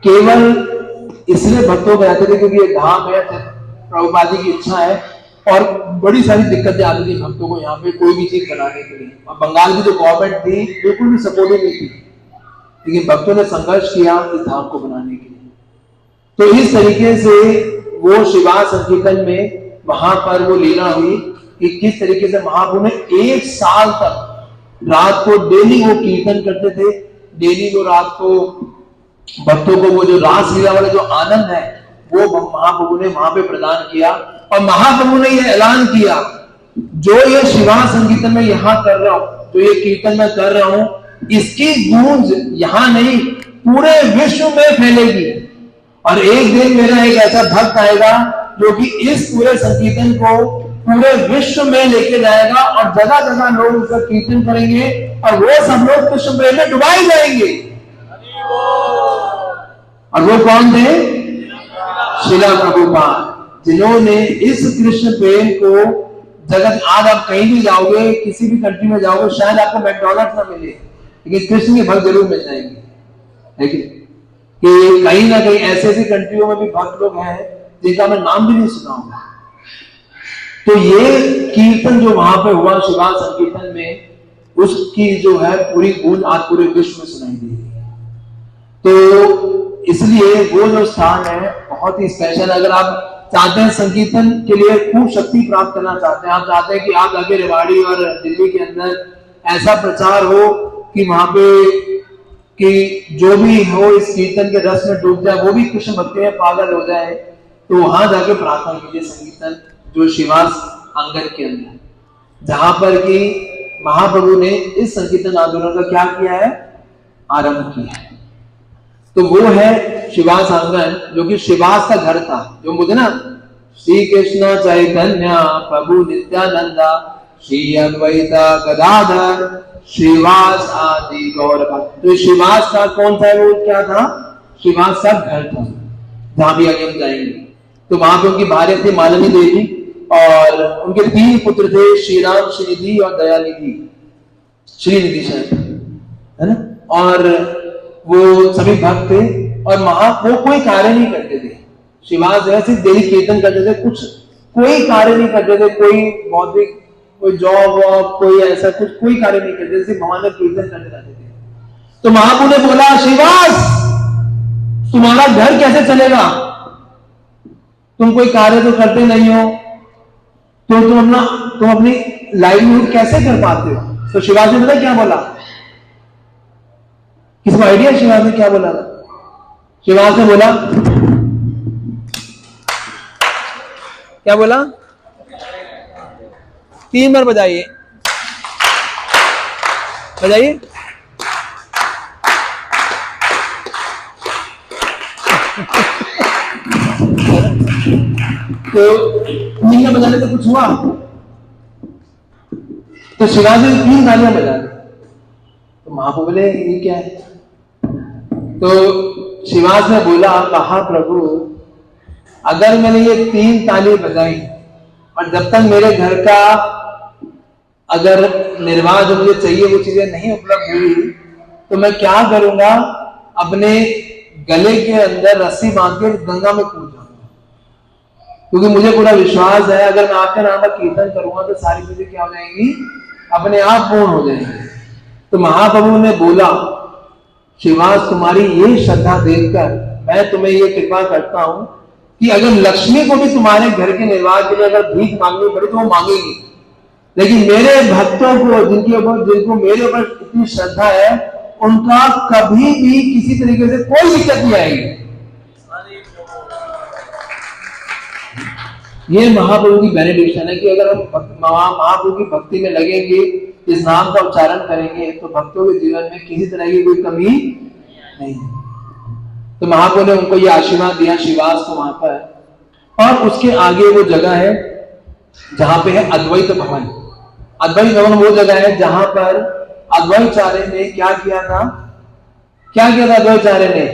केवल इसलिए भक्तों को रहते थे क्योंकि ये धाम है, प्रभुपाद जी की इच्छा है, और बड़ी सारी दिक्कतें आती थी भक्तों को यहाँ पे कोई भी चीज बनाने के लिए। और बंगाल की जो गवर्नमेंट थी बिल्कुल भी सपोर्टिव नहीं थी, लेकिन भक्तों ने संघर्ष किया इस धाम को बनाने के लिए। तो इस तरीके से वो शिवा संकीर्तन में वहां पर वो लीला हुई कि किस तरीके से महाप्रभु ने 1 साल तक रात को डेली वो कीर्तन करते थे, डेली वो रात को भक्तों को वो जो रास लीला वाला जो आनंद है वो महाप्रभु ने वहां पे प्रदान किया। और महाप्रभु ने ये ऐलान किया, जो ये शिवा संकीर्तन में यहाँ कर रहा हूं, जो ये कीर्तन में कर रहा हूं, इसकी गूंज यहां नहीं पूरे विश्व में फैलेगी। और एक दिन मेरा एक ऐसा भक्त आएगा जो कि इस पूरे संकीर्तन को पूरे विश्व में लेके जाएगा, और जगह जगह लोग उसका कीर्तन करेंगे, और वो सब लोग कृष्ण प्रेम में डुबाए जाएंगे। और वो कौन थे? शिला प्रभुपाद, जिन्होंने इस कृष्ण प्रेम को जगत, आज आप कहीं भी जाओगे, किसी भी कंट्री में जाओगे, शायद आपको मैकडॉनल्ड्स ना मिले, लेकिन कृष्ण के भक्त जरूर मिल जाएंगे। लेकिन कि कहीं ना कहीं ऐसे ऐसी कंट्रियों में भी भक्त लोग हैं जिनका मैं नाम भी नहीं सुना होगा। तो ये कीर्तन जो वहां पे हुआ शिवा संकीर्तन में, उसकी जो है पूरी गूंज आज पूरे विश्व में सुनाई दी। तो इसलिए वो जो स्थान है बहुत ही स्पेशल। अगर आप चाहते हैं संकीर्तन के लिए खूब शक्ति प्राप्त करना चाहते हैं, आप चाहते हैं कि आप आगे रेवाड़ी और दिल्ली के अंदर ऐसा प्रचार हो कि वहां पे कि जो भी हो इस कीर्तन के रस में डूब जाए, वो भी कृष्ण भक्ति में पागल हो जाए, तो वहां जाके प्रार्थना कीजिए, संकीर्तन जो शिवास आंगन के अंदर, जहां पर कि महाप्रभु ने इस संकीर्तन आंदोलन का क्या किया है, आरंभ किया है। तो वो है शिवास आंगन, जो कि शिवास का घर था। जो मुझे ना श्री कृष्ण चैतन्य प्रभु नित्यानंदा श्री अद्वैता गदाधर श्रीवास आदि गौर भक्त, तो श्रीवास का कौन था, वो क्या था, श्रीवास का घर था, जहां भी आगे हम जाएंगे। तो वहां पे उनकी भार्या थी मालिनी देवी, और उनके 3 पुत्र थे, श्रीराम, श्रीनिधि और दयानिधि, श्रीनिधि शायद, है ना। और वो सभी भक्त थे, और वो कोई कार्य नहीं करते थे। शिवास जो है सिर्फ डेली कीर्तन करते थे, कुछ कोई कार्य नहीं करते थे, कोई बौद्धिक, कोई जॉब वॉब, कोई ऐसा कुछ कोई कार्य नहीं करते थे, सिर्फ भगवान का कीर्तन करते रहते थे। तो महाप्रभु ने बोला, शिवास तुम्हारा घर कैसे चलेगा, तुम कोई कार्य तो करते नहीं हो, तो तुम अपनी लाइवलीहुड कैसे कर पाते हो। तो शिवास ने पता क्या बोला, किसको आइडिया शिवास ने क्या बोला था। शिवास ने बोला, क्या बोला, 3 बार बजाइए, बजाइए। तो मीना बजाने से कुछ हुआ, तो शिवास ने 3 तालियां बजा दी। तो महाप्रभु बोले ये क्या है। तो शिवास ने बोला, महाप्रभु अगर मैंने ये 3 ताली बजाई और जब तक मेरे घर का अगर निर्वाह जो मुझे चाहिए वो चीजें नहीं उपलब्ध हुई, तो मैं क्या करूंगा, अपने गले के अंदर रस्सी बांध के गंगा में कूद जाऊंगा, क्योंकि मुझे पूरा विश्वास है अगर मैं आपके नाम का कीर्तन करूंगा तो सारी चीजें क्या हो जाएंगी, अपने आप पूर्ण हो जाएंगी। तो महाप्रभु ने बोला, शिवास तुम्हारी ये श्रद्धा देखकर मैं तुम्हें ये कृपा करता हूं कि अगर लक्ष्मी को भी तुम्हारे घर के निर्वाह के लिए अगर भीख मांगनी पड़े तो वो मांगेगी, लेकिन मेरे भक्तों को जिनको मेरे ऊपर इतनी श्रद्धा है, उनका कभी भी किसी तरीके से कोई दिक्कत नहीं आएगी। ये महाप्रभु की बेनेडिक्शन है कि अगर हम महाप्रभु की भक्ति में लगेंगे, इस नाम का उच्चारण करेंगे, तो भक्तों के जीवन में किसी तरह की कोई कमी नहीं। तो महाप्रभु ने उनको ये आशीर्वाद दिया शिवास को वहां पर, और उसके आगे वो जगह है जहां पे है अद्वैत भवन। अद्वैत भवन वो जगह है जहां पर अद्वैताचार्य ने क्या किया था, अद्वैताचार्य ने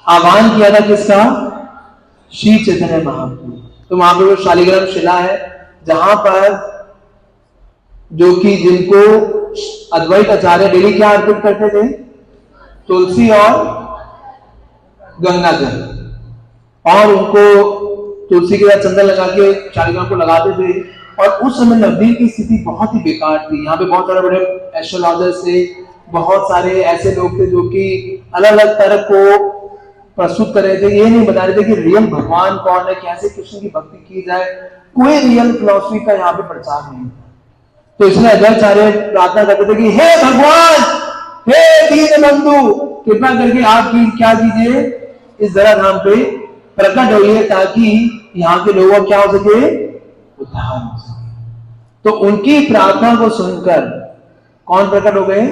आह्वान किया था किसका, श्री चैतन्य महाप्रभु। तो महाप्रभु शालिग्राम शिला है जहां पर जो कि जिनको अद्वैत आचार्य डेली क्या अर्पित करते थे, तुलसी और गंगा जल, और उनको तुलसी के साथ चंदन लगा के शालिग्राम को लगाते थे। और उस समय नवदीप की स्थिति बहुत ही बेकार थी। यहाँ पे बहुत सारे बड़े एस्ट्रोलॉजर्स थे, बहुत सारे ऐसे लोग थे जो कि अलग अलग तरह को प्रस्तुत कर रहे थे, ये नहीं बता रहे थे कि रियल भगवान कौन है, कैसे कृष्ण की भक्ति की जाए, कोई रियल फिलॉसफी का यहाँ पे प्रचार नहीं। तो इसलिए अद्वैताचार्य प्रार्थना करते थे कि हे भगवान, हे दीन बंधु, कृपा करके आप क्या कीजिए, इस जरा धाम पे प्रकट होइए ताकि यहाँ के लोगों क्या हो सके, उद्धार हो सके। तो उनकी प्रार्थना को सुनकर कौन प्रकट हो गए,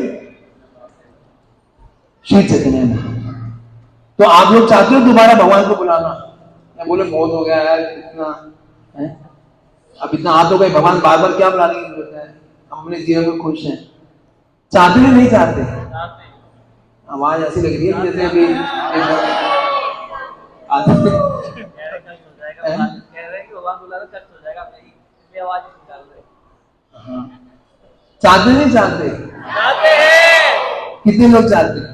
श्री चैतन्य महाप्रभु। तो आप लोग चाहते हो दोबारा भगवान को बुलाना, या बोले बहुत हो गया यार, इतना है, अब इतना हाथ हो गए, भगवान बार बार क्या बुलाने की जरूरत है, हम अपने जीवन में खुश हैं। चाहते हैं नहीं चाहते, आवाज ऐसी लग रही है जैसे अभी चाहते नहीं चाहते, कितने लोग चाहते हैं,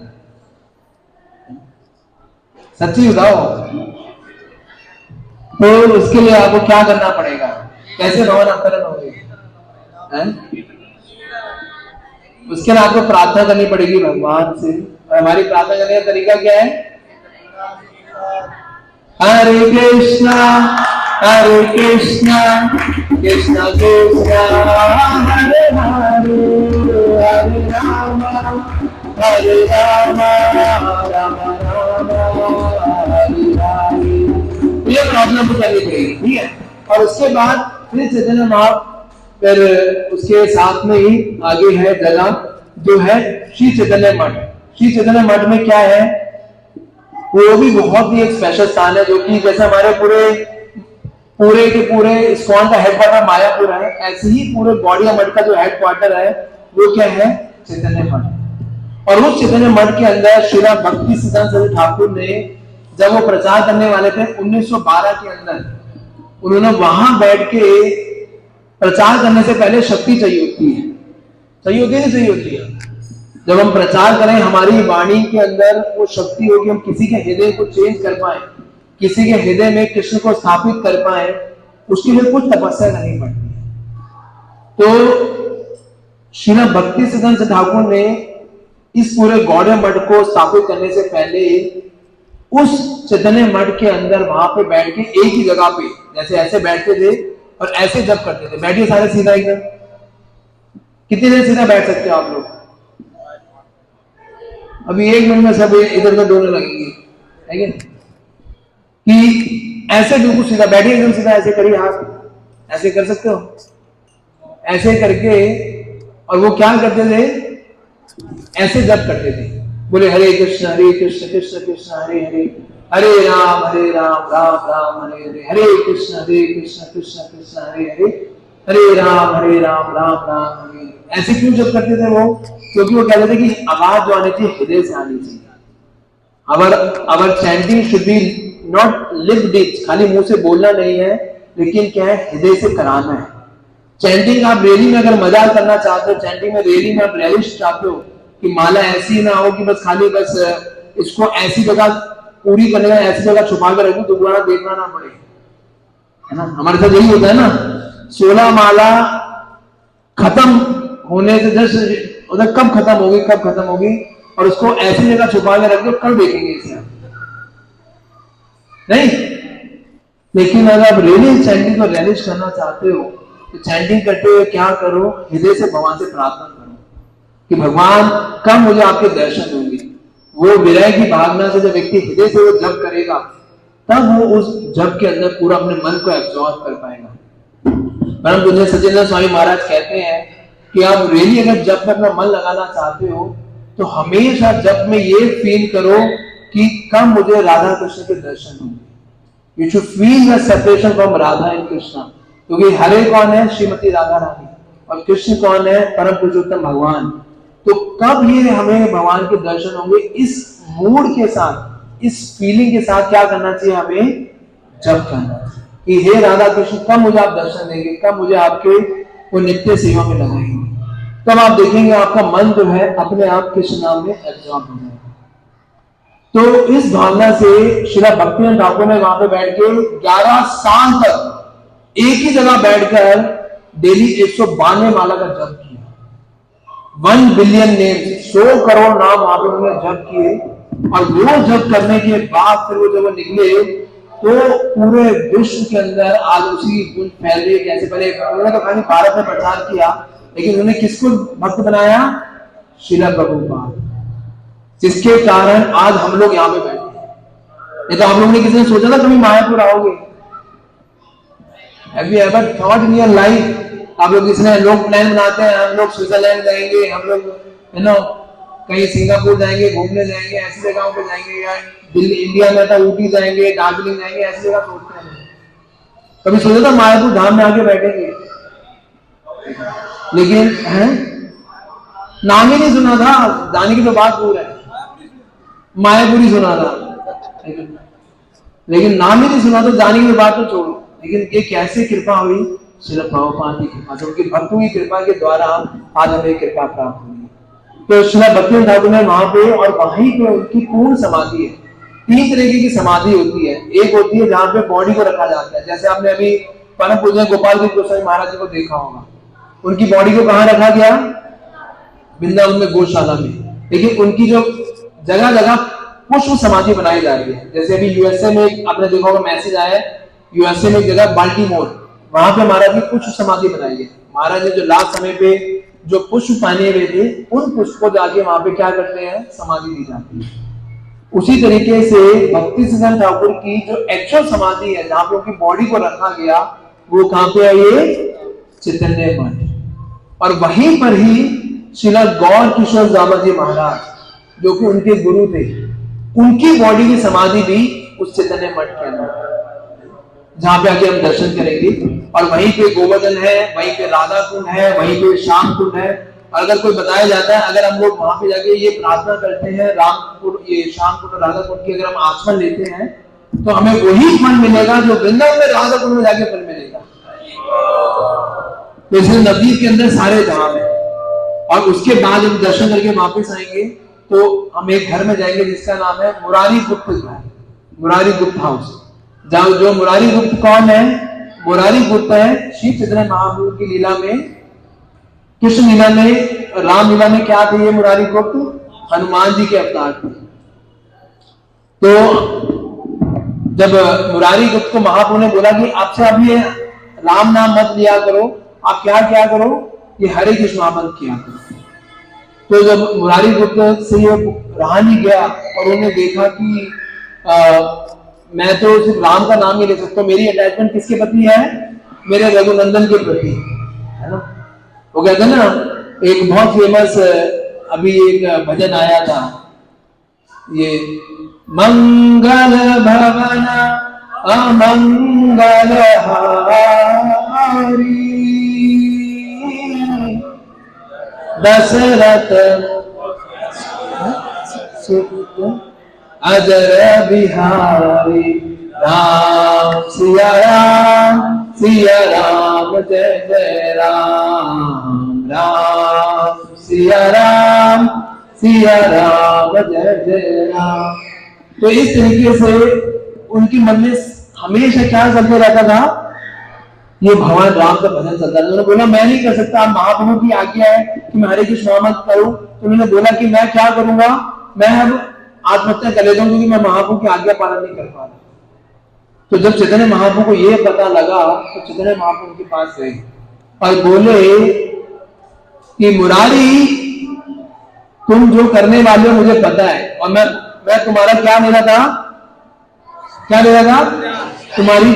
सच्ची बताओ। तो उसके लिए आपको क्या करना पड़ेगा, कैसे भवन अवतरण होंगे, उसके लिए आपको प्रार्थना करनी पड़ेगी भगवान से। और हमारी प्रार्थना करने का तरीका क्या है, हरे कृष्णा कृष्णा कृष्णा हरे हरे, हरे राम राम राम हरे हरे। तो ये प्रार्थना तो करनी पड़ेगी, ठीक है। और उसके बाद फिर चैतन्य महाप्रभु, फिर उसके साथ में ही आगे है जगह जो है श्री चैतन्य मठ। श्री चैतन्य मठ में क्या है, वो भी बहुत ही एक स्पेशल स्थान है, जो कि जैसे हमारे पूरे के पूरे इस्कॉन का हेडक्वार्टर मायापुर है, ऐसे ही पूरे गौड़िया मठ का जो हेडक्वार्टर है वो क्या है, चैतन्य मठ। और उस चैतन्य मठ के अंदर श्रीला भक्ति सिद्धांत सरस्वती ठाकुर ने जब वो प्रचार करने वाले थे 1912 के अंदर, उन्होंने वहां बैठ के प्रचार करने से पहले शक्ति चाहिए होती है, चाहिए होती है, नहीं चाहिए होती है। जब हम प्रचार करें, हमारी वाणी के अंदर वो शक्ति हो कि हम किसी के हृदय को चेंज कर पाए, किसी के हृदय में कृष्ण को स्थापित कर पाए, उसके लिए कुछ तपस्या नहीं पड़ती है। तो श्रीला भक्ति सिद्धांत ठाकुर ने इस पूरे गौड़िया मठ को स्थापित करने से पहले उस चैतन्य मठ के अंदर वहां पे बैठ के एक ही जगह पे जैसे ऐसे बैठते थे और ऐसे जप करते थे। बैठिए सारे सीधा एकदम, कितनी देर सीधा बैठ सकते हो आप लोग? अभी 1 मिनट में सब इधर उधर डोलने लगेंगे, है कि ऐसे बिल्कुल सीधा बैठिए, एकदम सीधा ऐसे करिए, हाथ ऐसे कर सकते हो, ऐसे करके। और वो क्या करते थे, ऐसे जप करते थे, बोले हरे कृष्ण कृष्ण कृष्ण हरे हरे, हरे राम राम राम हरे हरे, हरे कृष्ण कृष्ण कृष्ण हरे हरे, हरे राम राम राम हरे। ऐसे क्यों जप करते थे वो? क्योंकि वो कहते थे कि आवाज जो आनी चाहिए हृदय से आनी चाहिए। Our chanting should be not lip ditch, खाली मुंह से बोलना नहीं है, लेकिन क्या है, हृदय से कराना है। चैंटिंग आप रैली में अगर मजाक करना चाहते हो, चैंटिंग में रैली में आप रैलिश चाहते हो कि माला ऐसी ना हो कि बस खाली बस इसको ऐसी जगह पूरी करने का, ऐसी जगह छुपा के रखो दोबारा देखना ना पड़े, है ना। हमारे साथ यही होता है ना, 16 माला खत्म होने से जस्ट उधर कब खत्म होगी, और उसको ऐसी जगह छुपा के रख दो, कल देखेंगे इसे नहीं। लेकिन अगर आप रियली चैंटिंग को रैलिश करना चाहते हो तो चैंटिंग करते हुए क्या करो, हृदय से भगवान से प्रार्थना करो कि भगवान कब मुझे आपके दर्शन होंगे। वो विरह की भावना से जब व्यक्ति हृदय से वो जप करेगा, तब वो उस जप के अंदर पूरा अपने मन को एब्जॉर्ब कर पाएगा। परम पूज्य सच्चिदानंद स्वामी महाराज कहते हैं कि आप रियली अगर जप में अपना मन लगाना चाहते हो तो हमेशा जप में ये फील करो कि कब मुझे राधा कृष्ण के दर्शन होंगे। You should feel the separation from Radha and Krishna, क्योंकि हरे कौन है, श्रीमती राधा रानी, और कृष्ण कौन है, परम पुरुषोत्तम भगवान। तो कब ये हमें भगवान के दर्शन होंगे, इस मूड के साथ, इस फीलिंग के साथ क्या करना चाहिए, हमें जप करना चाहिए कि हे राधा कृष्ण कब मुझे आप दर्शन देंगे, कब मुझे आपके वो नित्य सेवा में लगाएंगे। तब आप देखेंगे आपका मन जो है अपने आप कृष्ण नाम में एब्जॉर्ब हो जाएगा। तो इस भावना से श्रीला भक्तिवेदांत ठाकुर ने वहां पे बैठ के 11 साल तक एक ही जगह बैठकर डेली 192 माला का जप किया। 1 बिलियन नेम्स, 100 करोड़ नाम वहां पे उन्होंने जप किए। और वो जप करने के बाद फिर वो जब वो निकले तो पूरे विश्व के अंदर आज उसी की गूंज फैल रही है। कैसे पहले उन्होंने तो खाली भारत में प्रचार किया, लेकिन उन्होंने किसको भक्त बनाया, श्रीला प्रभुपाद, जिसके कारण आज हम लोग यहाँ पे बैठे हैं। नहीं तो आप लोगों ने किसी ने सोचा था कभी मायापुर आओगे? Have you ever thought in your life? आप लोग इसमें लोग प्लान बनाते हैं, हम लोग स्विट्जरलैंड जाएंगे, हम लोग है ना कहीं सिंगापुर जाएंगे, घूमने जाएंगे, ऐसी जगहों पे जाएंगे, या दिल्ली इंडिया में था ऊटी जाएंगे, दार्जिलिंग जाएंगे, ऐसी जगह सोचते हैं। कभी सोचा था मायापुर धाम में आके बैठेंगे? लेकिन है नाम ही नहीं सुना था, जाने की तो बात दूर है, मायापुरी सुना था, लेकिन नाम ही नहीं सुना तो जाने की बात तो छोड़ो। लेकिन ये कैसे कृपा हुई, श्रील प्रभुपाद की कृपा, जो उनकी भक्तों की कृपा के द्वारा आज हमें कृपा प्राप्त हुई। तो श्रील भक्तिवेदांत ठाकुर ने वहां पे, और वहीं पे उनकी पूर्ण समाधि है। 3 तरीके की समाधि होती है। एक होती है जहां पे बॉडी को रखा जाता है, जैसे आपने अभी परम पूज्य गोपाल गोस्वामी महाराज जी को देखा होगा, उनकी बॉडी को कहां रखा गया, वृंदावन में गौशाला में। लेकिन उनकी जो जगह जगह पुष्प समाधि बनाई जा रही है। जैसे अभी यूएसए में आपने देखा होगा मैसेज आया, यूएसए में एक जगह बाल्टीमोर, वहां पे महाराज की पुष्प समाधि बनाई है। महाराज ने जो लास्ट समय पे जो पुष्प पाने हुए थे, उन पुष्प को जाके वहां पे क्या करते हैं, समाधि दी जाती है। उसी तरीके से भक्ति सिद्धांत ठाकुर की जो एक्चुअल समाधि है, जहां पे उनकी बॉडी को रखा गया, वो कहां पे है? ये चैतन्य मठ। और वहीं पर ही श्रीला गौर किशोर जामा जी महाराज, जो कि उनके गुरु थे, उनकी बॉडी की समाधि भी उस चैतन्य मठ के अंदर, जहां पे आके हम दर्शन करेंगे। और वहीं पे गोवर्धन है, वहीं पे राधा कुंड है, वहीं पे श्याम कुंड है। और अगर कोई बताया जाता है, अगर हम लोग वहां पे जाके ये प्रार्थना करते हैं, रामकुंड, ये श्याम कुंड और राधा कुंड की अगर हम आचमन लेते हैं, तो हमें वही फल मिलेगा जो वृंदावन में राधा कुंड में जाके फल मिलेगा। तो इसलिए नवदीप के अंदर सारे धाम है। और उसके बाद जब दर्शन करके वापस आएंगे तो हम एक घर में जाएंगे जिसका नाम है मुरारी गुप्त घर, मुरारी गुप्त हाउस। जहां जो मुरारी गुप्त कौन है? मुरारी गुप्त है श्री चैतन्य महाप्रभु की लीला में, कृष्ण लीला में, राम लीला में क्या थे ये मुरारी गुप्त? हनुमान जी के अवतार थे। तो जब मुरारी गुप्त को महाप्रभु ने बोला कि आपसे अभी राम नाम मत लिया करो, आप क्या किया करो? ये हरे कृष्ण नाम किया करो। तो जब मुरारी गुप्त से ये रहा नहीं गया और उन्होंने देखा कि मैं तो सिर्फ राम का नाम ही ले सकता हूँ, मेरी अटैचमेंट किसके प्रति है? मेरे रघुनंदन के प्रति है ना। वो कहते हैं ना, एक बहुत फेमस अभी एक भजन आया था, ये मंगल भवन अमंगल हारी दशरथ अजर बिहारी राम सिया राम जय जय राम, राम सिया राम जय जय राम। तो इस तरीके से उनके मन में हमेशा क्या चलते रहता था? ये भगवान राम का भजन चलता था। उन्होंने बोला मैं नहीं कर सकता, महाप्रभु की आज्ञा है कि मैं हरे कृष्ण नाम करूं। तो उन्होंने बोला कि मैं क्या करूंगा, मैं अब आत्महत्या कर लेता हूं क्योंकि मैं महाप्रभु की आज्ञा पालन नहीं कर पा रहा। तो जब चैतन्य महाप्रभु को यह पता लगा तो चैतन्य महाप्रभु के पास गए और बोले कि मुरारी, तुम जो करने वाले हो मुझे पता है, और मैं तुम्हारा क्या ले रहा था? क्या ले रहा था? तुम्हारी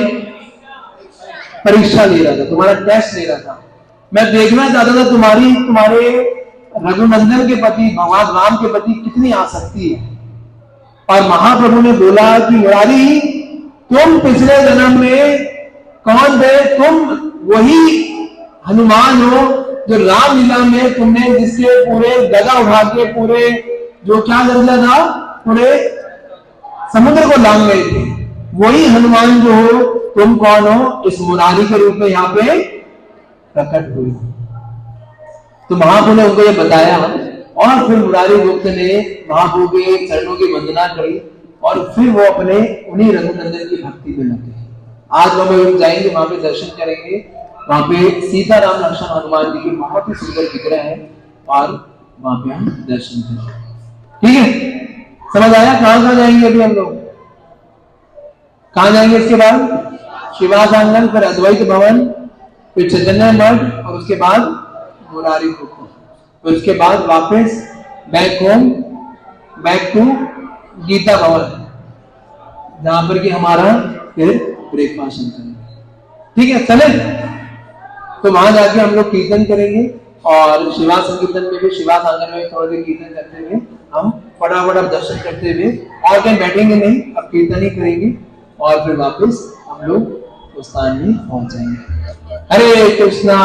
परीक्षा ले रहा था, तुम्हारा टेस्ट ले रहा था। मैं देखना चाहता था तुम्हारे रघुनंदन के प्रति, भगवान राम के प्रति कितनी आसक्ति है। और महाप्रभु ने बोला कि मुरारी, तुम पिछले जन्म में कौन थे? तुम वही हनुमान हो जो राम लीला में तुमने जिसके पूरे गदा उठा के पूरे जो क्या कर दिया था, पूरे समुद्र को लांग गए थे। वही हनुमान जो हो तुम कौन हो? इस मुरारी के रूप में यहाँ पे प्रकट हुई। तो महाप्रभु ने उनको ये बताया और फिर मुरारी गुप्त ने महाप्रभु के चरणों की वंदना करी और फिर वो अपने उन्हीं रघुनंदन की भक्ति में लगे। आज हम लोग जाएंगे, वहां पे दर्शन करेंगे। वहां पे सीताराम लक्ष्मण हनुमान जी की बहुत ही सुंदर विग्रह है और वहां पे हम दर्शन करेंगे। ठीक है, समझ आया? कहां जाएंगे अभी हम लोग? कहां जाएंगे इसके बाद? शिवास आंगन, फिर अद्वैत भवन, फिर चैतन्य मठ और उसके बाद मुरारी गुप्त। फिर उसके बाद वापस back home, back to Gita Bhawan, जहां पर कि हमारा फिर ब्रेकफास्ट करेंगे। ठीक है, चले? तो वहां जाके हम लोग कीर्तन करेंगे और शिवा संकीर्तन में भी, शिवास आंगन में थोड़ा देर कीर्तन करते हुए हम फटाफट दर्शन करते हुए और कहीं बैठेंगे नहीं, अब कीर्तन ही करेंगे और फिर वापस हम लोग उस स्थान में पहुंच जाएंगे। हरे कृष्णा।